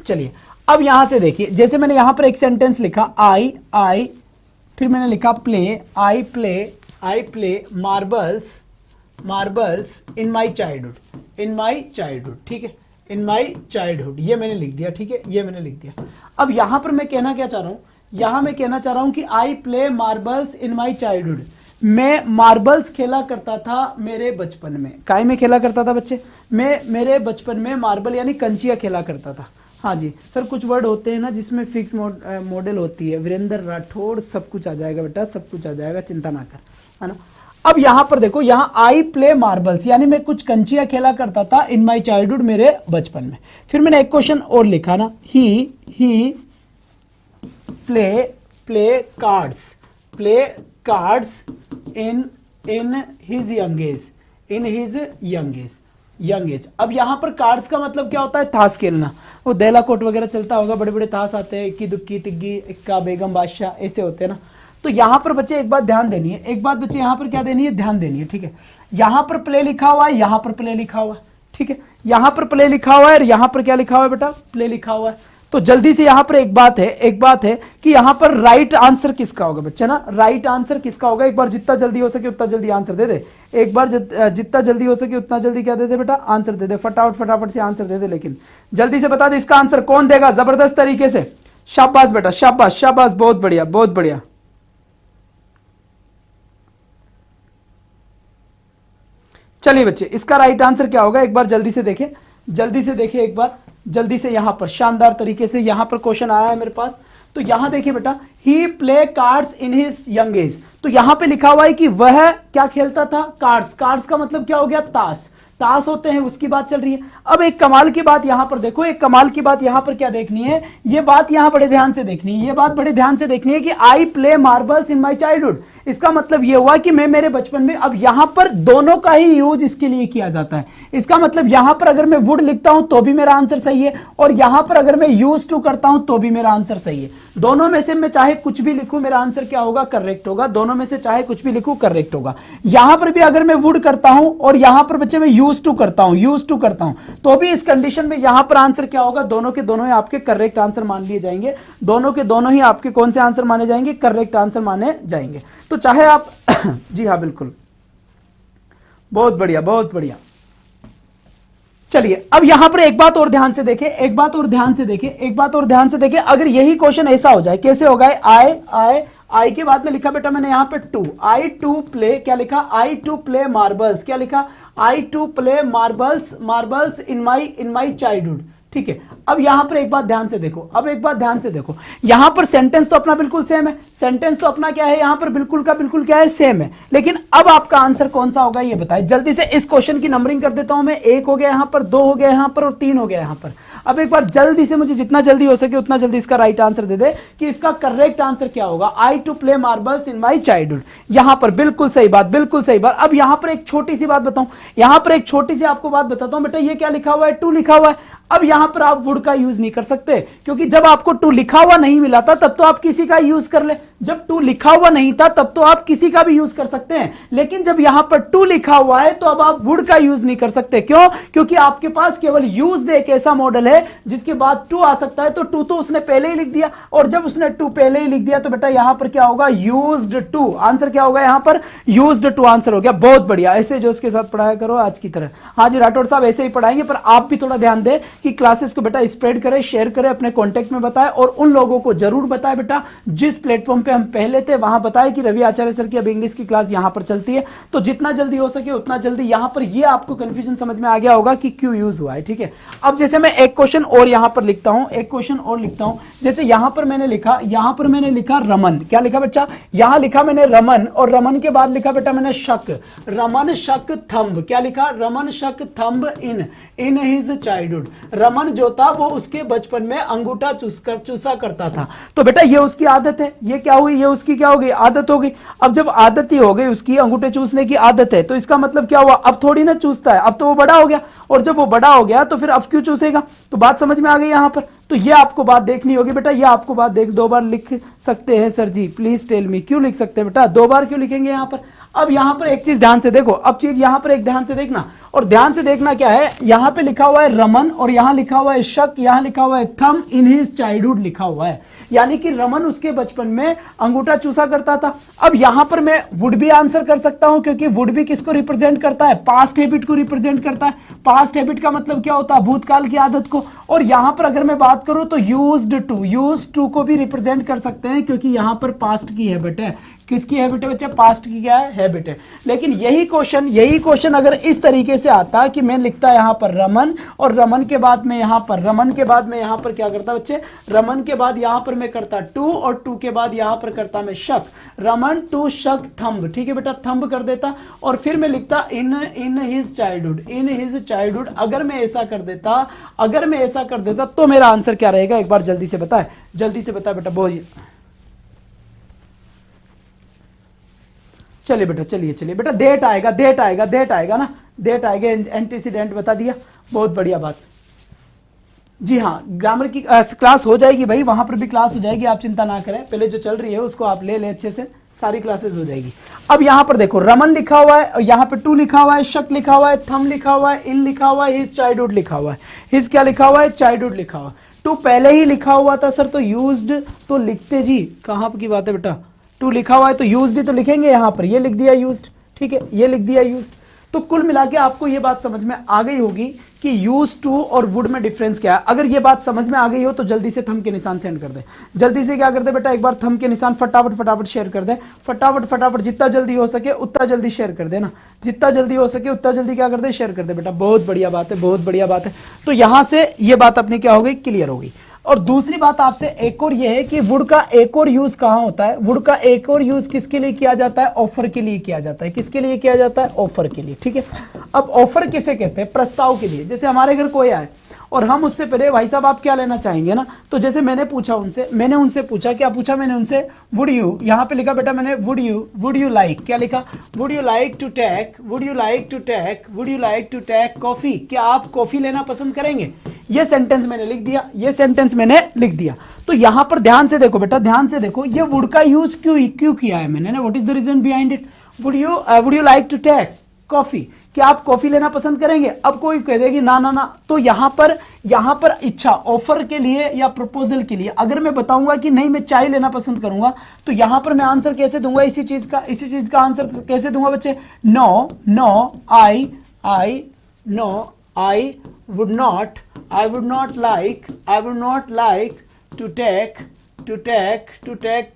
Speaker 1: चलिए अब यहां से देखिए, जैसे मैंने यहां पर एक सेंटेंस लिखा, आई फिर मैंने लिखा play, I play marbles in my childhood, ठीक है, इन माई चाइल्डहुड, ये मैंने लिख दिया, ठीक है, ये मैंने लिख दिया। अब यहां पर मैं कहना क्या चाह रहा हूं, यहां मैं कहना चाह रहा हूं कि I play marbles in my childhood. मैं मार्बल्स खेला करता था मेरे बचपन में। काय में खेला करता था बच्चे, मैं मेरे बचपन में मार्बल यानी कंचिया खेला करता था। हाँ जी सर, कुछ वर्ड होते हैं ना जिसमें फिक्स मॉडल होती है। वीरेंद्र राठौड़, सब कुछ आ जाएगा बेटा, सब कुछ आ जाएगा, चिंता ना कर, है ना। अब यहां पर देखो, यहां आई प्ले मार्बल्स यानी मैं कुछ कंचिया खेला करता था इन माई चाइल्डहुड, मेरे बचपन में। फिर मैंने एक क्वेश्चन और लिखा ना, he play cards in his young age. अब यहां पर कार्ड्स का मतलब क्या होता है, ताश खेलना। वो देला कोट वगैरह चलता होगा, बड़े बड़े ताश आते हैं, इक्की दुक्की तिग्गी इक्का बेगम बादशाह, ऐसे होते हैं ना। तो यहां पर बच्चे एक बात ध्यान देनी है, एक बात बच्चे यहां पर क्या देनी है, ध्यान देनी है, ठीक है। यहां पर प्ले लिखा हुआ है, यहां पर प्ले लिखा हुआ है, ठीक है। यहां पर प्ले लिखा हुआ है और यहां पर क्या लिखा हुआ है बेटा, प्ले लिखा हुआ है। तो जल्दी से यहां पर एक बात है कि यहां पर राइट आंसर किसका होगा बच्चा ना, राइट आंसर किसका होगा। एक बार जितना जल्दी हो सके उतना जल्दी आंसर दे दे, एक बार जितना जल्दी हो सके उतना जल्दी क्या दे दे बेटा, आंसर दे दे, फटाफट से आंसर दे दे, लेकिन जल्दी से बता दे इसका आंसर कौन देगा जबरदस्त तरीके से। शाबाश बेटा शाबाश शाबाश, बहुत बढ़िया बहुत बढ़िया। चलिए बच्चे, इसका राइट आंसर क्या होगा, एक बार जल्दी से देखें एक बार जल्दी से। यहां पर शानदार तरीके से यहां पर क्वेश्चन आया है मेरे पास। तो यहां देखिए बेटा, he play cards in his young age. तो यहां पे लिखा हुआ है कि वह क्या खेलता था, कार्ड्स। कार्ड्स का मतलब क्या हो गया, ताश होते हैं, उसकी बात चल रही है। अब एक कमाल की बात यहां पर देखो, एक कमाल की बात यहां पर क्या देखनी है, ये बात यहां बड़े ध्यान से देखनी है, ये बात बड़े ध्यान से देखनी है कि I play marbles in my childhood. इसका मतलब यह हुआ कि मैं मेरे बचपन में। अब यहां पर दोनों का ही यूज इसके लिए किया जाता है। इसका मतलब यहां पर अगर मैं वुड लिखता हूं तो भी मेरा आंसर सही है, और यहां पर अगर मैं यूज टू करता हूं तो भी मेरा आंसर सही है। दोनों में से मैं चाहे कुछ भी लिखूं, मेरा आंसर क्या होगा, करेक्ट होगा। दोनों में से चाहे कुछ भी लिखूं, करेक्ट होगा। यहां पर भी अगर मैं वुड करता हूं और यहां पर बच्चे मैं यूज टू करता हूं तो भी इस कंडीशन में यहां पर आंसर क्या होगा, दोनों के दोनों ही आपके करेक्ट आंसर मान लिए जाएंगे। दोनों के दोनों ही आपके कौन से आंसर माने जाएंगे, करेक्ट आंसर माने जाएंगे। तो चाहे आप जी हाँ बिल्कुल, बहुत बढ़िया बहुत बढ़िया। चलिए अब यहां पर एक बात और ध्यान से देखें, अगर यही क्वेश्चन ऐसा हो जाए, कैसे होगा, आई के बाद में लिखा बेटा मैंने यहां पे टू, आई टू प्ले, क्या लिखा, आई टू प्ले मार्बल्स, क्या लिखा, I to play marbles in my childhood. ठीक है। अब यहां पर एक बात ध्यान से देखो, अब एक बात ध्यान से देखो, यहां पर सेंटेंस तो अपना बिल्कुल सेम है, सेंटेंस तो अपना क्या है यहां पर बिल्कुल का बिल्कुल क्या है, सेम है, लेकिन अब आपका आंसर कौन सा होगा ये बताए। जल्दी से इस क्वेश्चन की नंबरिंग कर देता हूं मैं, 1 हो गया यहां पर, 2 हो गया यहां पर और 3 हो गया यहां पर। अब एक बार जल्दी से मुझे जितना जल्दी हो सके उतना जल्दी इसका राइट आंसर दे दे कि इसका करेक्ट आंसर क्या होगा। I to play marbles in my childhood, यहां पर बिल्कुल सही बात, बिल्कुल सही बात। अब यहां पर एक छोटी सी बात बताऊं, यहां पर एक छोटी सी आपको बात बताता हूं बेटा, ये क्या लिखा हुआ है, टू लिखा हुआ है। अब यहां पर आप वुड का यूज नहीं कर सकते, क्योंकि जब आपको टू लिखा हुआ नहीं मिला था तब तो आप किसी का यूज कर ले, जब टू लिखा हुआ नहीं था तब तो आप किसी का भी यूज कर सकते हैं, लेकिन जब यहां पर टू लिखा हुआ है तो अब आप वुड का यूज नहीं कर सकते। क्यों? क्योंकि आपके पास केवल यूज एक ऐसा मॉडल है जिसके बाद टू आ सकता है, तो टू तो उसने पहले ही लिख दिया, और जब उसने टू पहले ही लिख दिया तो बेटा यहां पर क्या होगा, यूज्ड टू। आंसर क्या होगा यहां पर, यूज्ड टू आंसर हो गया। बहुत बढ़िया, ऐसे जो उसके साथ पढ़ाया करो आज की तरह। हाँ जी राठौड़ साहब ऐसे ही पढ़ाएंगे, पर आप भी थोड़ा ध्यान दें कि क्लासेस को बेटा स्प्रेड करें, शेयर करें, अपने कॉन्टेक्ट में बताएं, और उन लोगों को जरूर बताएं बेटा जिस प्लेटफॉर्म पे हम पहले थे वहां बताएं कि रवि आचार्य सर की अब इंग्लिश की क्लास यहां पर चलती है। तो जितना जल्दी हो सके उतना जल्दी, यहां पर ये आपको कंफ्यूजन समझ में आ गया होगा कि क्यों यूज हुआ है, ठीक है। अब जैसे मैं एक क्वेश्चन और यहां पर लिखता हूं, एक क्वेश्चन और लिखता हूं, जैसे यहां पर मैंने लिखा, यहां पर मैंने लिखा रमन, क्या लिखा बच्चा, यहां लिखा मैंने रमन, और रमन के बाद लिखा बेटा मैंने शक, रमन शक थंब, क्या लिखा, रमन शक thumb in his childhood. Raman जो था वो उसके बचपन में अंगूठा चूसा करता था। तो बेटा ये उसकी आदत है, ये क्या हुई, ये उसकी क्या हो गई, आदत हो गई। अब जब आदत ही हो गई उसकी, अंगूठे चूसने की आदत है, तो इसका मतलब क्या हुआ, अब थोड़ी ना चूसता है, अब तो वो बड़ा हो गया, और जब वो बड़ा हो गया तो फिर अब क्यों चूसेगा। तो बात समझ में आ गई यहां पर। तो ये आपको बात देखनी होगी बेटा, ये आपको बात देख, 2 बार लिख सकते हैं sir ji, please tell me, क्यों लिख सकते हैं बेटा, 2 बार क्यों लिखेंगे यहां पर। अब यहां पर एक चीज ध्यान से देखो, अब चीज यहां पर एक ध्यान से देखना, और ध्यान से देखना क्या है, यहां पे लिखा हुआ है रमन, और यहां लिखा हुआ है शक, यहां लिखा हुआ है थंब इन हिज चाइल्डहुड लिखा हुआ है, यानी कि रमन उसके बचपन में अंगूठा चूसा करता था। अब यहां पर मैं वुड भी आंसर कर सकता हूं, क्योंकि वुड भी किसको रिप्रेजेंट करता है, पास्ट हैबिट को रिप्रेजेंट करता है। पास्ट हैबिट का मतलब क्या होता है, भूतकाल की आदत को। और यहां पर अगर मैं बात करूं तो यूज्ड टू को भी रिप्रेजेंट कर सकते हैं, क्योंकि यहां पर पास्ट की हैबिट है। किसकी हैबिट है बच्चा, पास्ट की क्या है, हैबिट है। लेकिन यही क्वेश्चन अगर इस तरीके से आता कि मैं लिखता यहां पर रमन, और रमन के बाद में यहां पर, रमन के बाद में यहां पर क्या करता बच्चे, रमन के बाद यहां पर मैं करता टू, और टू के बाद यहां पर करता मैं शक, रमन टू शक थंब, ठीक है बेटा, थंब कर देता, और फिर मैं लिखता इन हिज चाइल्डहुड। अगर मैं ऐसा कर देता तो मेरा आंसर क्या रहेगा, एक बार जल्दी से बताए बेटा, बोलिए। चलिए बेटा, चलिए बेटा, डेट आएगा ना, डेट आएगा, एंटीसीडेंट बता दिया, बहुत बढ़िया बात। जी हाँ, ग्रामर की क्लास हो जाएगी भाई, वहां पर भी क्लास हो जाएगी, आप चिंता ना करें, पहले जो चल रही है उसको आप ले अच्छे से, सारी क्लासेस हो जाएगी। अब यहां पर देखो रमन लिखा हुआ है, और यहां पे टू लिखा हुआ है, शक लिखा हुआ है, थम लिखा हुआ है, इन लिखा हुआ है, हिज चाइल्डहुड लिखा हुआ है, हिज क्या लिखा हुआ है, चाइल्डहुड लिखा हुआ है। टू पहले ही लिखा हुआ था सर, तो यूज्ड तो लिखते जी, कहां की बात है बेटा, टू लिखा हुआ है तो यूज्ड तो लिखेंगे यहां पर, ये लिख दिया यूज्ड, ठीक है, ये लिख दिया यूज्ड। तो कुल मिला के आपको ये बात समझ में आ गई होगी कि यूज टू और वुड में डिफरेंस क्या है। अगर ये बात समझ में आ गई हो तो जल्दी से थंब के निशान सेंड कर दे, जल्दी से क्या कर दे बेटा, एक बार थंब के निशान फटाफट शेयर कर दे, फटाफट जितना जल्दी हो सके उतना जल्दी शेयर कर देना, जितना जल्दी हो सके उतना जल्दी क्या कर दे, शेयर कर दे बेटा। बहुत बढ़िया बात है, बहुत बढ़िया बात है। तो यहां से ये बात अपनी क्या हो गई, क्लियर हो गई। और दूसरी बात आपसे एक और ये है कि वुड का एक और यूज कहां होता है, वुड का एक और यूज किसके लिए किया जाता है, ऑफर के लिए किया जाता है। किसके लिए किया जाता है, ऑफर के लिए, ठीक है। अब ऑफर किसे कहते हैं, प्रस्ताव के लिए। जैसे हमारे घर कोई आए और हम उससे पहले, भाई साहब आप क्या लेना चाहेंगे ना, तो जैसे मैंने उनसे पूछा, क्या पूछा मैंने उनसे, वुड यू, यहां पे लिखा बेटा मैंने वुड यू लाइक, क्या लिखा, would you like to take coffee, क्या आप कॉफी लेना पसंद करेंगे। ये सेंटेंस मैंने लिख दिया, तो यहां पर ध्यान से देखो बेटा, ध्यान से देखो, ये वुड का यूज क्यों किया है मैंने ना, what is the reason behind it. Would you like to take coffee, क्या आप कॉफी लेना पसंद करेंगे। अब कोई कह देगी ना, तो यहां पर इच्छा, ऑफर के लिए या प्रपोजल के लिए अगर मैं बताऊंगा कि नहीं मैं चाय लेना पसंद करूंगा, तो यहां पर मैं आंसर कैसे दूंगा, इसी चीज का आंसर कैसे दूंगा बच्चे, no I would not like to take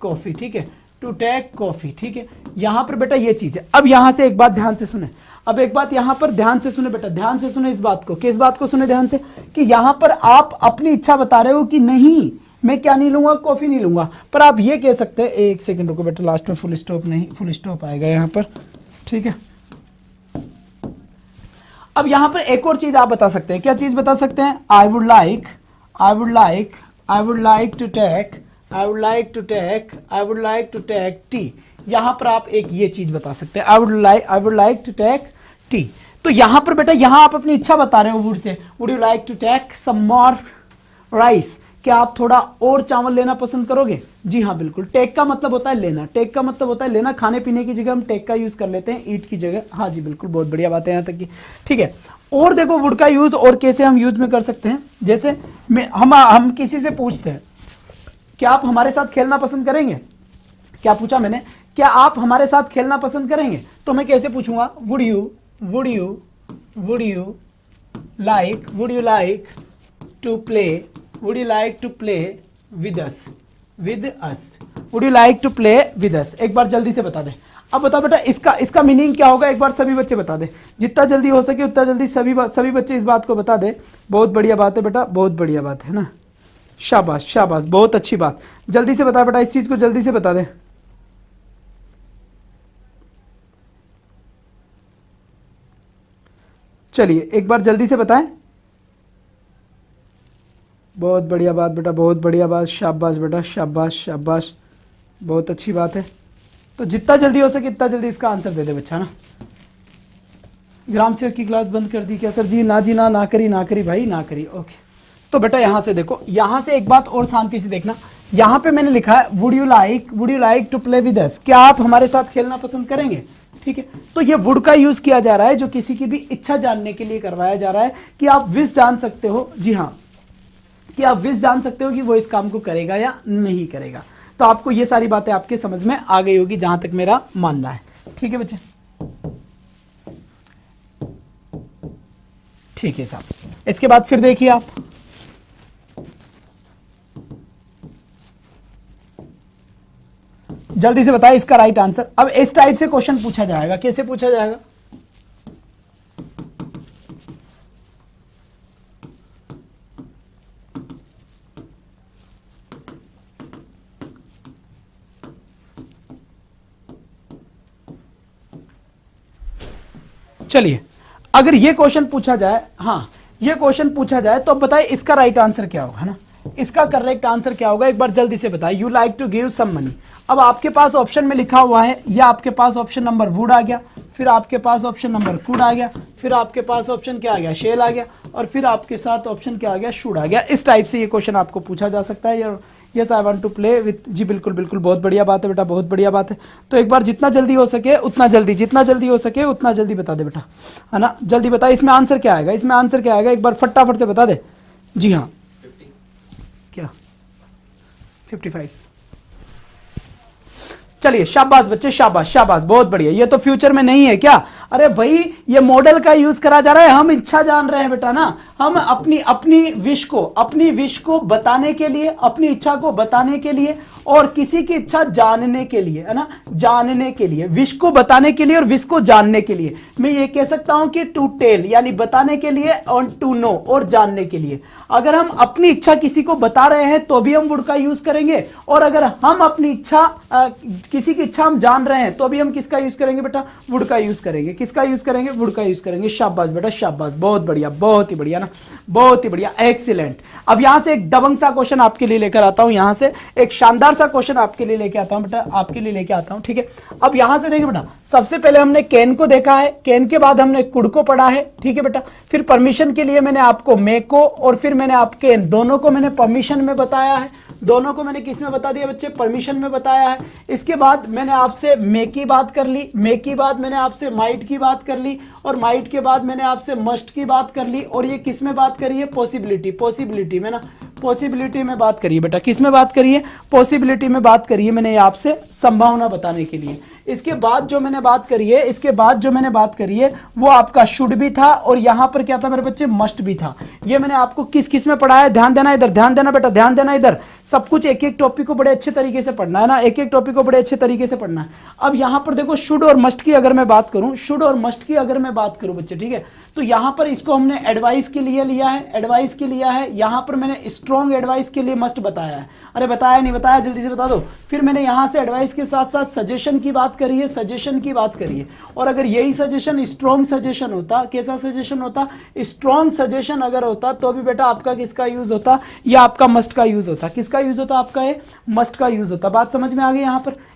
Speaker 1: coffee, ठीक है, टू टेक कॉफी, ठीक है। यहां पर बेटा ये चीज है। अब यहां से एक बात ध्यान से सुने, अब एक बात यहां पर ध्यान से सुने बेटा, ध्यान से सुने इस बात को, किस बात को सुने ध्यान से, कि यहां पर आप अपनी इच्छा बता रहे हो कि नहीं मैं क्या नहीं लूंगा, कॉफी नहीं लूंगा, पर आप ये कह सकते हैं, एक सेकंड रुको बेटा, लास्ट में फुल स्टॉप नहीं, फुल स्टॉप आएगा यहां पर, ठीक है। अब यहां पर एक और चीज आप बता सकते हैं, क्या चीज बता सकते हैं, I would like to take tea. यहां पर आप एक ये चीज बता सकते हैं, I would like to take tea. तो यहां पर बेटा, यहां आप अपनी इच्छा बता रहे हो, वुड से, would you like to take some more rice, क्या आप थोड़ा और चावल लेना पसंद करोगे? जी हाँ बिल्कुल। टेक का मतलब होता है लेना, टेक का मतलब होता है लेना, खाने पीने की जगह हम टेक का यूज कर लेते हैं, ईट की जगह। हाँ जी बिल्कुल, बहुत बढ़िया बात है यहाँ तक की, ठीक है। और देखो वुड का यूज और कैसे हम यूज में कर सकते हैं, जैसे हम किसी से पूछते हैं क्या आप हमारे साथ खेलना पसंद करेंगे, क्या पूछा मैंने, क्या आप हमारे साथ खेलना पसंद करेंगे, तो मैं कैसे पूछूंगा, would you like to play with us? Would you like to play with us? एक बार जल्दी से बता दे। अब बता बेटा इसका मीनिंग क्या होगा, एक बार सभी बच्चे बता दे, जितना जल्दी हो सके उतना जल्दी सभी बच्चे इस बात को बता दे। बहुत बढ़िया बात है बेटा, बहुत बढ़िया बात है ना, शाबाश शाबाश, बहुत अच्छी बात। जल्दी से बता बेटा, इस चीज को जल्दी से बता दे। चलिए एक बार जल्दी से बताएं। बहुत बढ़िया बात बेटा, बहुत बढ़िया बात, शाबाश बेटा, शाबाश शाबाश, बहुत अच्छी बात है। तो जितना जल्दी हो सके इतना जल्दी इसका आंसर दे दे बच्चा ना। ग्राम सेवक की क्लास बंद कर दी क्या सर? जी ना, जी ना करी भाई, ना करी। ओके, तो बेटा यहां से देखो, यहां से एक बात और शांति से देखना, यहां पे मैंने लिखा है would you like to play with us, क्या आप हमारे साथ खेलना पसंद करेंगे, ठीक है। तो ये वुड का यूज किया जा रहा है जो किसी की भी इच्छा जानने के लिए करवाया जा रहा है, कि आप विश जान सकते हो, जी हाँ, कि आप विश जान सकते हो कि वो इस काम को करेगा या नहीं करेगा। तो आपको ये सारी बातें आपके समझ में आ गई होगी जहां तक मेरा मानना है, ठीक है बच्चे, ठीक है साहब। इसके बाद फिर देखिए आप, जल्दी से बताइए इसका राइट आंसर। अब इस टाइप से क्वेश्चन पूछा जाएगा, कैसे पूछा जाएगा, चलिए अगर ये क्वेश्चन पूछा जाए, हाँ ये क्वेश्चन पूछा जाए तो अब बताइए इसका राइट आंसर क्या होगा, है ना, इसका करेक्ट आंसर क्या होगा, एक बार जल्दी से बताइए। You like to give some money, अब आपके पास ऑप्शन में लिखा हुआ है, या आपके पास ऑप्शन नंबर वुड आ गया, फिर आपके पास ऑप्शन नंबर कुड आ गया, फिर आपके पास ऑप्शन क्या आ गया, शेल आ गया, और फिर आपके साथ ऑप्शन क्या आ गया, शुड आ गया। इस टाइप से ये क्वेश्चन आपको पूछा जा सकता है। Yes I want to play with, जी बिल्कुल बिल्कुल, बहुत बढ़िया बात है बेटा, बहुत बढ़िया बात है। तो एक बार जितना जल्दी हो सके उतना जल्दी, जितना जल्दी हो सके उतना जल्दी बता दे बेटा, है ना, जल्दी बता। इसमें आंसर क्या आएगा, इसमें आंसर क्या आएगा, एक बार फटाफट से बता दे। जी हाँ,
Speaker 2: 50
Speaker 1: क्या 55? चलिए शाबाश बच्चे, शाबाश शाबाश, बहुत बढ़िया। ये तो फ्यूचर में नहीं है क्या? अरे भाई ये मॉडल का यूज करा जा रहा है, हम इच्छा जान रहे हैं बेटा ना, हम अपनी विश को बताने के लिए, अपनी इच्छा को बताने के लिए, और किसी की इच्छा जानने के लिए, है ना, जानने के लिए, विश को बताने के लिए और विश को जानने के लिए। मैं ये कह सकता हूं कि टू टेल यानी बताने के लिए, और टू नो और जानने के लिए। अगर हम अपनी इच्छा किसी को बता रहे हैं तो भी हम वुड का यूज करेंगे, और अगर हम अपनी इच्छा किसी की इच्छा हम जान रहे हैं तो भी हम किसका यूज करेंगे बेटा, वुड का यूज करेंगे। किसका यूज करेंगे, वुड का यूज करेंगे। शाबाश बेटा शाबाश, बहुत बढ़िया, बहुत ही बढ़िया ना, बहुत ही बढ़िया, एक्सीलेंट। अब यहां से एक दबंग सा क्वेश्चन आपके लिए लेकर आता हूं, यहां से एक शानदार सा क्वेश्चन आपके लिए लेके आता हूं बेटा, आपके लिए लेके आता हूं, ठीक है। अब यहां से देखिए बेटा, सबसे पहले हमने कैन को देखा है, कैन के बाद हमने कुड को पढ़ा है, ठीक है बेटा। फिर परमिशन के लिए मैंने आपको मे को, और फिर मैंने आपके दोनों को मैंने परमिशन में बताया है, दोनों को मैंने किस में बता दिया बच्चे, परमिशन में बताया है। इसके बाद मैंने आपसे मे की बात कर ली, मे की बाद मैंने आपसे माइट की बात कर ली, और माइट के बाद मैंने आपसे मस्ट की बात कर ली, और ये किस में बात करी है, पॉसिबिलिटी में ना, पॉसिबिलिटी में बात करिए बेटा, किस में बात करिए, पॉसिबिलिटी में बात करिए मैंने आपसे, संभावना बताने के लिए। इसके बाद जो मैंने बात करी है, इसके बाद जो मैंने बात करी है वो आपका शुड भी था, और यहां पर क्या था मेरे बच्चे, मस्ट भी था। ये मैंने आपको किस किस में पढ़ा है, ध्यान देना इधर, ध्यान देना बेटा, ध्यान देना इधर। सब कुछ एक एक टॉपिक को बड़े अच्छे तरीके से पढ़ना है ना, एक एक टॉपिक को बड़े अच्छे तरीके से पढ़ना है। अब यहां पर देखो शुड और मस्ट की अगर मैं बात करूं, शुड और मस्ट की अगर मैं बात करूं बच्चे, ठीक है, तो यहां पर इसको हमने एडवाइस के लिए लिया है, एडवाइस के लिया है। यहां पर मैंने स्ट्रॉन्ग एडवाइस के लिए मस्ट बताया है। अरे बताया नहीं बताया, जल्दी से बता दो। फिर मैंने यहां से एडवाइस के साथ साथ सजेशन की बात करी है, सजेशन की बात करी है। और अगर यही सजेशन स्ट्रॉन्ग सजेशन होता, कैसा सजेशन होता, स्ट्रॉन्ग सजेशन अगर होता, तो भी बेटा आपका किसका यूज होता, या आपका मस्ट का यूज होता। किसका यूज होता, आपका ये मस्ट का यूज होता। बात समझ में आ गई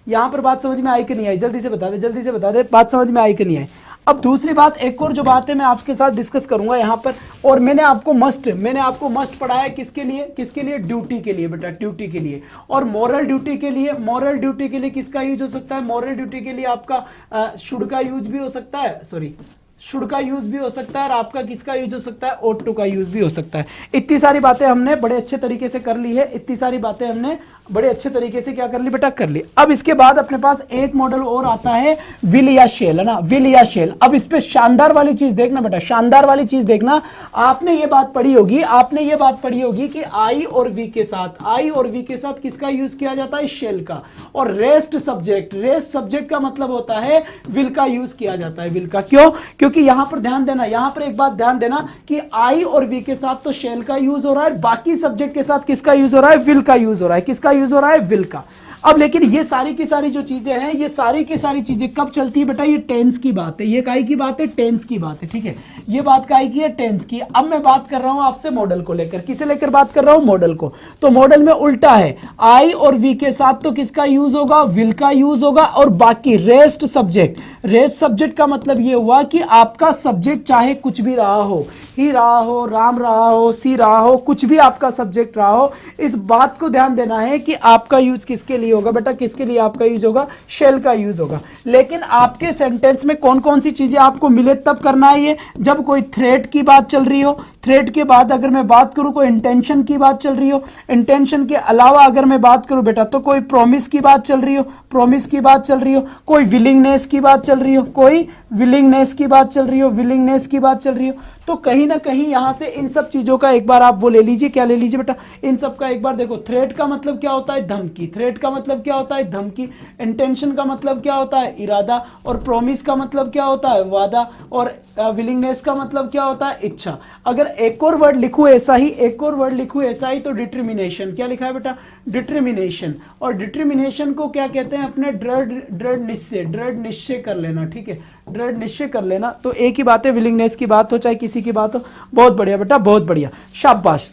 Speaker 1: यहां पर बात समझ में आई कि नहीं आई, जल्दी से बता दे, जल्दी से बता दे, बात समझ में आई कि नहीं आई। अब दूसरी बात, एक और जो बात है मैं आपके साथ डिस्कस करूंगा यहां पर, और मैंने आपको मस्ट पढ़ाया किसके लिए, ड्यूटी के लिए बेटा, ड्यूटी के लिए। और मॉरल ड्यूटी के लिए किसका यूज हो सकता है, मॉरल ड्यूटी के लिए आपका शुड का यूज भी हो सकता है, शुड का यूज भी हो सकता है, और आपका किसका यूज हो सकता है, ought to का यूज भी हो सकता है। इतनी सारी बातें हमने बड़े अच्छे तरीके से कर ली है, इतनी सारी बातें हमने बड़े अच्छे तरीके से क्या कर ली बेटा, कर ली। अब इसके बाद अपने पास एक मॉडल और आता है, विल या शेल, है ना, विल या शेल। अब इस पे शानदार वाली चीज देखना बेटा, शानदार वाली चीज देखना। आपने ये बात पढ़ी होगी कि आई और वी के साथ किसका यूज किया जाता है, शेल का। और रेस्ट सब्जेक्ट का मतलब होता है विल का यूज किया जाता है, विल का। क्यों? क्योंकि यहां पर ध्यान देना, यहां पर एक बात ध्यान देना कि आई और वी के साथ तो शेल का यूज हो रहा है, बाकी सब्जेक्ट के साथ किसका यूज हो रहा है, विल का यूज हो रहा है। किसका यूज हो रहा है, विल का। अब लेकिन ये सारी की सारी जो चीजें हैं, ये सारी की सारी चीजें कब चलती है बेटा, ये टेंस की बात है, ये काई की बात है, टेंस की बात है, ठीक है। ये बात काई की है, टेंस की। अब मैं बात कर रहा हूं आपसे मॉडल को लेकर, किसे लेकर बात कर रहा हूं, मॉडल को। तो मॉडल में उल्टा है, आई और वी के साथ तो किसका यूज होगा, विल का यूज होगा, और बाकी रेस्ट सब्जेक्ट का मतलब ये हुआ कि आपका सब्जेक्ट चाहे कुछ भी रहा हो, ही रहा हो, राम रहा हो, सी रहा हो, कुछ भी आपका सब्जेक्ट रहा हो, इस बात को ध्यान देना है कि आपका यूज किसके लिए होगा बेटा, किसके लिए आपका यूज होगा, शेल का यूज होगा। लेकिन आपके सेंटेंस में कौन कौन सी चीजें आपको मिले तब करना है ये, जब कोई थ्रेट की बात चल रही हो, थ्रेट के बाद अगर मैं बात करूं कोई इंटेंशन की बात चल रही हो, इंटेंशन के अलावा अगर मैं बात करूं बेटा तो कोई प्रॉमिस की बात चल रही हो, प्रॉमिस की बात चल रही हो, कोई विलिंगनेस की बात चल रही हो, कोई विलिंगनेस की बात चल रही हो, विलिंगनेस की बात चल रही हो, तो कहीं ना कहीं यहां से इन सब चीजों का एक बार आप वो ले लीजिए, क्या ले लीजिए बेटा, इन सब का एक बार देखो। थ्रेट का मतलब क्या होता है, धमकी, थ्रेट का मतलब क्या होता है, धमकी। इंटेंशन का मतलब क्या होता है, इरादा। और प्रॉमिस का मतलब क्या होता है, वादा। और विलिंगनेस का मतलब क्या होता है, इच्छा। अगर एक और वर्ड लिखूं ऐसा ही, तो डिटर्मिनेशन। क्या लिखा है बेटा, डिटर्मिनेशन। और डिटर्मिनेशन को क्या कहते हैं, अपने दृढ़ निश्चय कर लेना, ठीक है, दृढ़ निश्चय कर लेना। तो एक ही बात है, विलिंगनेस की बात हो चाहे किसी की बात हो। बहुत बढ़िया बेटा, बहुत बढ़िया, शाबाश,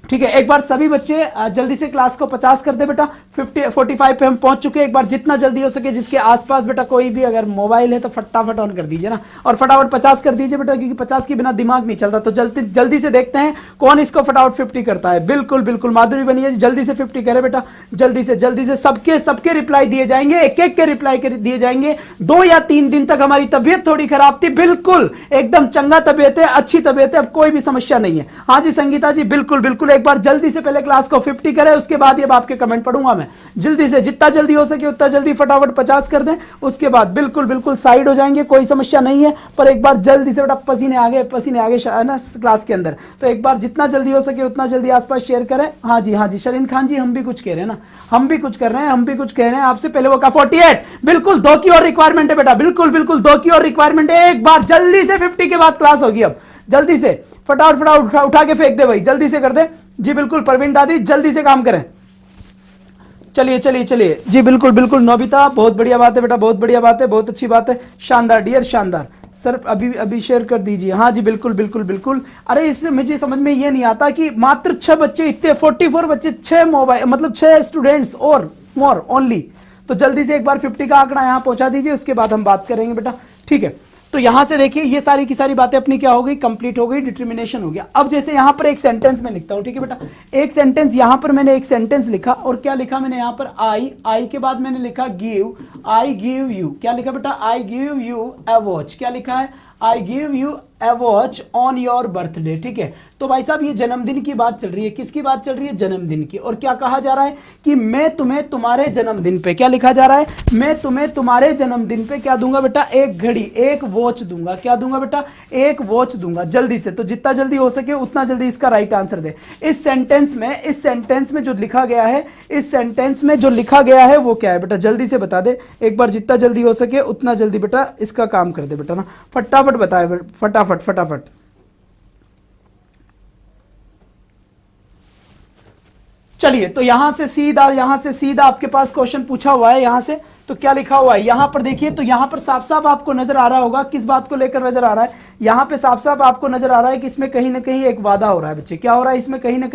Speaker 1: ठीक है। एक बार सभी बच्चे जल्दी से क्लास को 50 कर दे बेटा, 45 पे हम पहुंच चुके हैं। एक बार जितना जल्दी हो सके, जिसके आसपास बेटा कोई भी अगर मोबाइल है तो फटाफट ऑन कर दीजिए ना, और फटाफट 50 कर दीजिए बेटा, क्योंकि 50 के बिना दिमाग नहीं चलता। तो जल्दी से देखते हैं कौन इसको फटाफट 50 करता है। बिल्कुल बिल्कुल माधुरी बनिए, जल्दी से 50 करे बेटा, जल्दी से सबके रिप्लाई दिए जाएंगे, एक एक के रिप्लाई दिए जाएंगे। 2 या 3 दिन तक हमारी तबियत थोड़ी खराब थी, बिल्कुल एकदम चंगा तबियत है, अच्छी तबियत है, अब कोई भी समस्या नहीं है। हाँ जी संगीता जी, बिल्कुल बिल्कुल, एक बार जल्दी से पहले क्लास को 50 करें, उसके बाद ये आपके कमेंट पढ़ूंगा मैं। जल्दी से, जितना जल्दी हो सके उतना जल्दी फटाफट 50 कर दें, उसके बाद बिल्कुल साइड हो जाएंगे, कोई समस्या नहीं है। पर एक बार जल्दी से बेटा, पसीने आ गए ना क्लास के अंदर, तो एक बार जितना जल्दी हो सके उतना जल्दी आसपास शेयर करें। हाँ जी शरीन खान जी, हम भी कुछ कह रहे हैं ना, हम भी कुछ कर रहे हैं, आपसे पहले वो का 48, बिल्कुल 2 की और रिक्वायरमेंट है बेटा, बिल्कुल 2 की और रिक्वायरमेंट है। एक बार जल्दी से 50 के बाद क्लास होगी। अब जल्दी से फटाफट उठा के फेंक दे भाई, जल्दी से कर दे जी। बिल्कुल प्रवीण दादी, जल्दी से काम करें। चलिए जी, बिल्कुल नोबिता, बहुत बढ़िया बात है बेटा, बहुत बढ़िया बात है, बहुत अच्छी बात है, शानदार डियर, शानदार। सर अभी शेयर कर दीजिए। हाँ जी बिल्कुल। अरे इससे मुझे समझ में ये नहीं आता कि मात्र 6 बच्चे, इतने 44 बच्चे, 6 मोबाइल, मतलब 6 स्टूडेंट्स और मोर ओनली। तो जल्दी से एक बार 50 का आंकड़ा यहां पहुंचा दीजिए, उसके बाद हम बात करेंगे बेटा, ठीक है। तो यहां से देखिए ये सारी की सारी बातें अपनी क्या हो गई, कंप्लीट हो गई, डिटर्मिनेशन हो गया। अब जैसे यहां पर एक सेंटेंस में लिखता हूं, ठीक है बेटा, एक सेंटेंस, यहां पर मैंने एक सेंटेंस लिखा, और क्या लिखा मैंने यहां पर, आई के बाद मैंने लिखा गिव, आई गिव यू, क्या लिखा बेटा, I give you a watch, क्या लिखा है, I give you a watch on your birthday। ठीक है, तो भाई साहब ये जन्मदिन की बात चल रही है, किसकी बात चल रही है? जन्मदिन की। और क्या कहा जा रहा है कि मैं तुम्हें तुम्हारे जन्मदिन पे, क्या लिखा जा रहा है? मैं तुम्हें तुम्हारे जन्मदिन पे क्या दूंगा बेटा? एक घड़ी, एक वॉच दूंगा। क्या दूंगा बेटा? एक वॉच दूंगा। जल्दी से, तो जितना जल्दी हो सके उतना जल्दी इसका राइट आंसर दे। इस सेंटेंस में जो लिखा गया है, इस सेंटेंस में जो लिखा गया है वो क्या है बेटा? जल्दी से बता दे एक बार, जितना जल्दी हो सके उतना जल्दी बेटा इसका काम कर दे बेटा ना, फटाफट बताए, फटाफट फटाफट। चलिए, तो यहां से सीधा आपके पास क्वेश्चन पूछा हुआ है। यहां से तो क्या लिखा हुआ है यहां पर देखिए, तो यहां पर साफ साफ आपको नजर आ रहा होगा किस बात को लेकर नजर आ रहा है। यहां पे साफ साफ आपको नजर आ रहा है कि इसमें कहीं ना कहीं एक वादा हो रहा है बच्चे। क्या हो रहा है इसमें? कहीं ना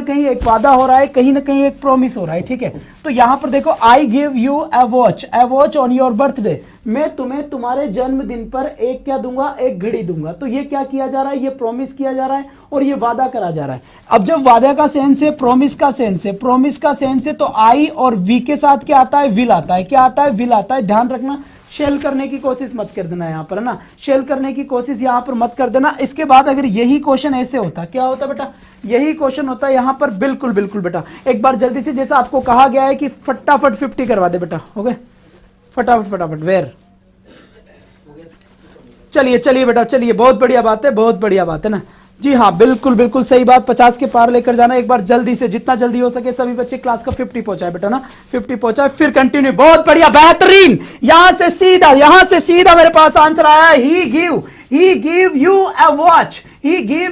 Speaker 1: कहीं एक वादा हो रहा है, कहीं ना कहीं एक प्रॉमिस हो रहा है। ठीक है, तो यहां पर देखो, I give you a watch on your birthday. मैं तुम्हें तुम्हारे जन्मदिन पर एक क्या दूंगा? एक घड़ी दूंगा। तो ये क्या किया जा रहा है? ये प्रॉमिस किया जा रहा है और ये वादा करा जा रहा है। अब जब वादा का सेंस है, प्रॉमिस का सेंस है, तो आई और वी के साथ क्या आता है? विल आता है। क्या आता है? विल आता है। ध्यान रखना, शेल करने की कोशिश मत कर देना यहां पर, है ना, शेल करने की कोशिश यहां पर मत कर देना। इसके बाद अगर यही क्वेश्चन ऐसे होता, क्या होता बेटा? यही क्वेश्चन होता है यहां पर। बिल्कुल बिल्कुल बेटा, एक बार जल्दी से, जैसा आपको कहा गया है कि फटाफट 50 करवा दे बेटा। हो गए? फटाफट वेर। चलिए बेटा, चलिए, बहुत बढ़िया बात है ना जी। हाँ, बिल्कुल सही बात। 50 के पार लेकर जाना एक बार जल्दी से, जितना जल्दी हो सके सभी बच्चे क्लास का 50 पहुंचाए बेटा ना, 50 पहुंचाए। फिर कंटिन्यू, बहुत बढ़िया, बेहतरीन। यहां से सीधा मेरे पास आंसर आया, he gave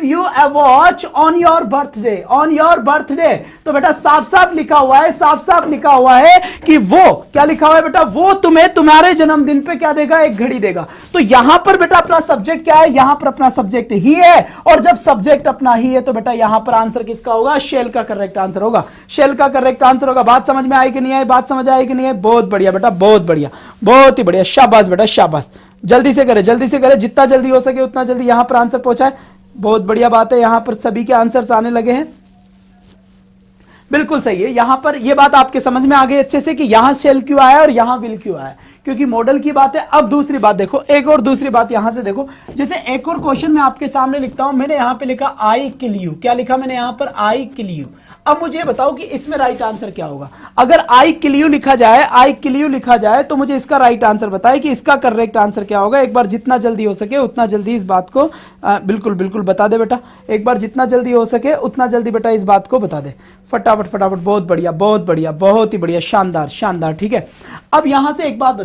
Speaker 1: you a watch on your birthday। तो बेटा साफ साफ लिखा हुआ है कि वो क्या लिखा हुआ है बेटा? वो तुम्हें तुम्हारे जन्मदिन पे क्या देगा? एक घड़ी देगा। तो यहां पर बेटा अपना सब्जेक्ट क्या है? यहां पर अपना सब्जेक्ट ही है, और जब सब्जेक्ट अपना ही है तो बेटा यहां पर आंसर किसका होगा? शेल का करेक्ट आंसर होगा। बात समझ में आई कि नहीं आई? बात समझ आई कि नहीं आई? बहुत बढ़िया बेटा, बहुत ही बढ़िया, शाबाश बेटा, शाबाश। जल्दी से करे, जितना जल्दी हो सके उतना जल्दी यहां पर आंसर पहुंचाए। बहुत बढ़िया बात है, यहां पर सभी के आंसर्स आने लगे हैं। बिल्कुल सही है। यहां पर यह बात आपके समझ में आ गई अच्छे से कि यहां शेल क्यों आया और यहां विल क्यों आया, क्योंकि मॉडल की बात है। अब दूसरी बात देखो, एक और दूसरी बात यहां से देखो, जैसे एक और क्वेश्चन मैं आपके सामने लिखता हूं। मैंने यहां पे लिखा आई किल यू। क्या लिखा मैंने यहां पर? आई किल यू। अब मुझे बताओ कि इसमें राइट आंसर क्या होगा? अगर आई किल यू लिखा जाए तो मुझे इसका राइट आंसर बताए कि इसका करेक्ट आंसर क्या होगा। एक बार जितना जल्दी हो सके उतना जल्दी इस बात को बिल्कुल बता दे बेटा। एक बार जितना जल्दी हो सके उतना जल्दी बेटा इस बात को बता दे, फटाफट। बहुत बढ़िया, बहुत ही बढ़िया, शानदार। ठीक है, अब यहां से एक बात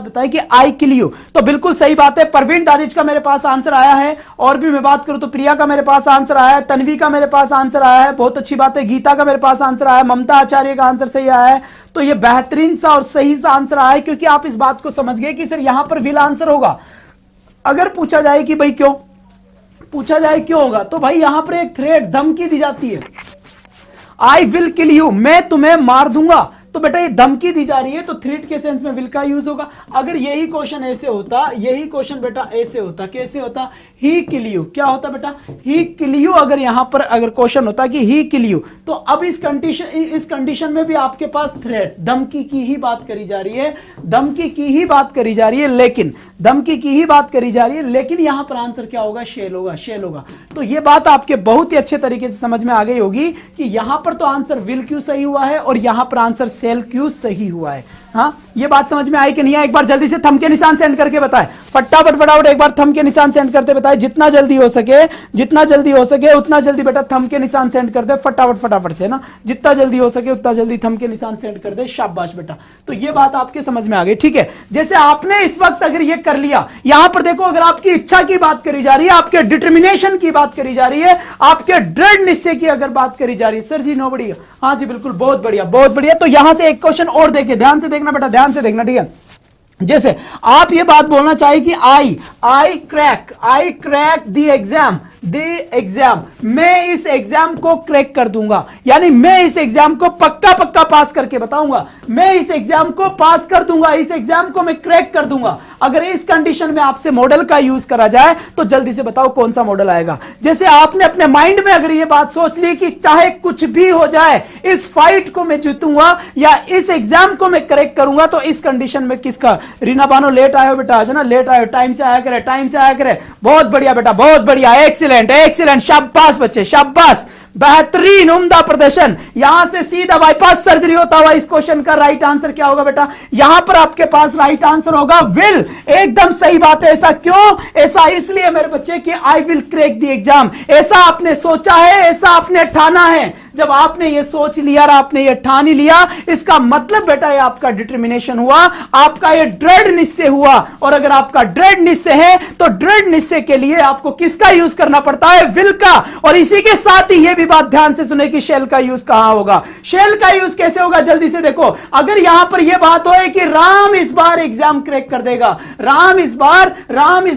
Speaker 1: बताए कि आई किल यू, तो बिल्कुल सही बात है। परवीन दानिश का मेरे पास आंसर आया है, और भी मैं बात करूं तो प्रिया का मेरे पास आंसर आया है, तन्वी का मेरे पास आंसर आया है, बहुत अच्छी बात है। गीता का मेरे पास आंसर आया है, ममता आचार्य का आंसर सही आया है। तो ये बेहतरीन सा और सही सा आंसर आया है, क्योंकि आप इस बात को समझ गए कि सर यहां पर विल आंसर होगा। अगर पूछा जाए कि भाई क्यों होगा, तो भाई यहां पर एक थ्रेट, धमकी दी जाती है, आई विल किल यू, मैं तुम्हें मार दूंगा। तो बेटा ये धमकी दी जा रही है, तो थ्रेट के सेंस में विल का यूज होगा। अगर यही क्वेश्चन ऐसे होता, बेटा ऐसे होता, कैसे होता? ही किल यू। क्या होता बेटा? ही किल यू। अगर यहां पर अगर क्वेश्चन होता कि ही किल यू, तो अब इस कंडीशन में भी आपके पास थ्रेट, धमकी की ही बात करी जा रही है, लेकिन यहां पर आंसर क्या होगा? शेल होगा। तो ये बात आपके बहुत ही अच्छे तरीके से समझ में आ गई होगी कि यहां पर तो आंसर विल क्यों सही हुआ है और यहां पर आंसर सेल क्यों सही हुआ है। हाँ, ये बात समझ में आई कि नहीं आई? एक बार जल्दी से थंब के निशान सेंड करके बताए, फटाफट एक बार थंब के निशान सेंड करते बताए। जितना जल्दी हो सके उतना जल्दी बेटा थंब के निशान सेंड कर दे, फटाफट से ना, जितना जल्दी हो सके उतना जल्दी थंब के निशान सेंड कर दे। शाबाश बेटा। तो ये बात आपके समझ में आ गई। ठीक है, जैसे आपने इस वक्त अगर ये कर लिया, यहां पर देखो, अगर आपकी इच्छा की बात करी जा रही है, आपके डिटर्मिनेशन की बात करी जा रही है, आपके दृढ़ निश्चय की अगर बात करी जा रही है, सर जी नोबडी, हाँ जी बिल्कुल, बहुत बढ़िया। तो यहां से एक क्वेश्चन और देखिए, ध्यान से देखना बेटा, ध्यान से देखना। ठीक है, जैसे आप ये बात बोलना चाहिए कि I crack the exam, the exam, मैं इस एग्जाम को क्रैक कर दूंगा, यानी मैं इस एग्जाम को पक्का पक्का पास करके बताऊंगा, मैं इस एग्जाम को पास कर दूंगा, इस एग्जाम को मैं क्रैक कर दूंगा। अगर इस कंडीशन में आपसे मॉडल का यूज करा जाए तो जल्दी से बताओ कौन सा मॉडल आएगा। जैसे आपने अपने माइंड में अगर ये बात सोच ली कि चाहे कुछ भी हो जाए इस फाइट को मैं जीतूंगा या इस एग्जाम को मैं क्रैक करूंगा, तो इस कंडीशन में किसका, रीना बानो लेट आए हो बेटा, आज ना लेट आए हो, टाइम से आया करे, टाइम से आया करे, बहुत बढ़िया बेटा, बहुत बढ़िया, एक्सीलेंट एक्सीलेंट, शाबाश बच्चे शाबाश, बेहतरीन उम्दा प्रदर्शन। यहां से सीधा बाईपास सर्जरी होता हुआ इस क्वेश्चन का राइट आंसर क्या होगा बेटा, यहां पर आपके पास राइट आंसर होगा विल। एकदम सही बात है। ऐसा क्यों, ऐसा इसलिए मेरे बच्चे कि I will crack the exam, ऐसा आपने सोचा है, ऐसा आपने ठाना है। जब आपने ये सोच लिया और आपने ये ठान ही लिया, इसका मतलब बेटा ये आपका डिटर्मिनेशन हुआ, आपका ये दृढ़ निश्चय हुआ। और अगर आपका दृढ़ निश्चय है तो दृढ़ निश्चय के लिए आपको किसका यूज करना पड़ता है, विल का। और इसी के साथ ही ये भी बात ध्यान से सुने कि शेल का यूज कहां होगा। शेल का यूज कैसे होगा, जल्दी से देखो। अगर यहां पर यह बात हो कि राम इस बार एग्जाम क्रैक कर देगा, राम इस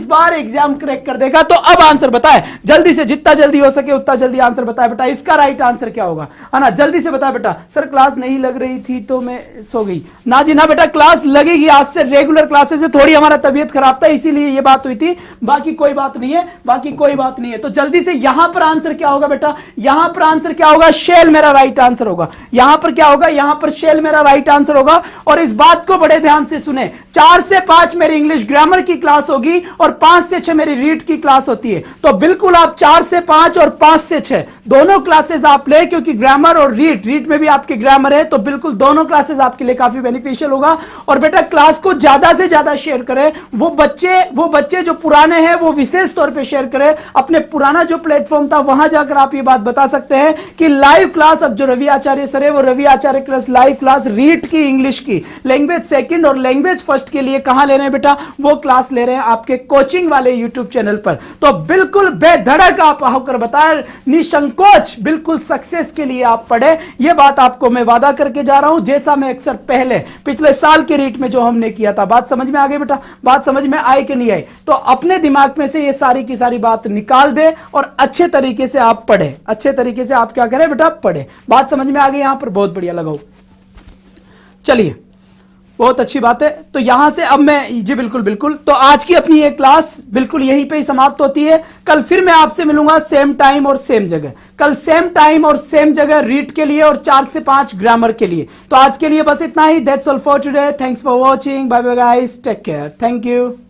Speaker 1: बार एग्जाम क्रैक कर देगा, तो अब आंसर बताए जल्दी से, जितना जल्दी हो सके उतना जल्दी आंसर बताए बेटा। इसका राइट आंसर क्या होगा, है ना, जल्दी से बता बेटा। सर क्लास नहीं लग रही थी तो मैं सो गई। ना जी ना बेटा, क्लास लगेगी, आज से रेगुलर क्लासेस से थोड़ी हमारा तबीयत खराब था इसीलिए ये बात हुई थी, बाकी कोई बात नहीं है, बाकी कोई बात नहीं है। तो जल्दी से यहां पर आंसर क्या होगा बेटा, यहां पर आंसर क्या होगा, शेल मेरा राइट आंसर होगा। यहां पर क्या होगा, यहां पर शेल मेरा राइट आंसर होगा। और इस बात को बड़े ध्यान से सुने, 4 से 5 मेरी इंग्लिश ग्रामर की क्लास होगी और 5 से 6 मेरी रीड की क्लास होती है। तो बिल्कुल आप 4 से 5 और 5 से 6 दोनों क्लासेस आप ले, क्योंकि ग्रामर और रीड में भी आपके ग्रामर है, तो बिल्कुल दोनों क्लासेस आपके लिए काफी बेनिफिशियल होगा। और बेटा क्लास को ज्यादा से ज्यादा शेयर करें, वो बच्चे जो पुराने हैं वो विशेष तौर पे शेयर करें। अपने पुराना जो प्लेटफॉर्म था वहां जाकर आप ये बात बता सकते हैं कि लाइव क्लास अब जो रवि आचार्य सर है वो रवि आचार्य क्लास लाइव क्लास रीड की इंग्लिश की लैंग्वेज सेकंड और लैंग्वेज फर्स्ट के लिए कहां ले रहे हैं बेटा, वो क्लास ले रहे हैं आपके कोचिंग वाले यूट्यूब चैनल पर। तो बिल्कुल बेधड़क आप होकर बताएं, निसंकोच बिल्कुल सक्सेस के लिए आप पढ़े। ये बात आपको मैं वादा करके जा रहा हूं, जैसा मैं अक्सर पहले पिछले साल के रीट में जो हमने किया था। बात समझ में आ गई बेटा, बात समझ में आई कि नहीं आई? तो अपने दिमाग में से ये सारी की सारी बात निकाल दे और अच्छे तरीके से आप पढ़े, अच्छे तरीके से आप क्या करें बेटा, पढ़े। बात समझ में आ गई यहां पर, बहुत बढ़िया लगाओ। चलिए बहुत अच्छी बात है। तो यहां से अब मैं जी बिल्कुल तो आज की अपनी ये क्लास बिल्कुल यहीं पे ही समाप्त होती है। कल फिर मैं आपसे मिलूंगा सेम टाइम और सेम जगह, कल सेम टाइम और सेम जगह रीड के लिए और 4 से 5 ग्रामर के लिए। तो आज के लिए बस इतना ही। That's all for today. Thanks for watching. Bye bye guys, take care, thank you.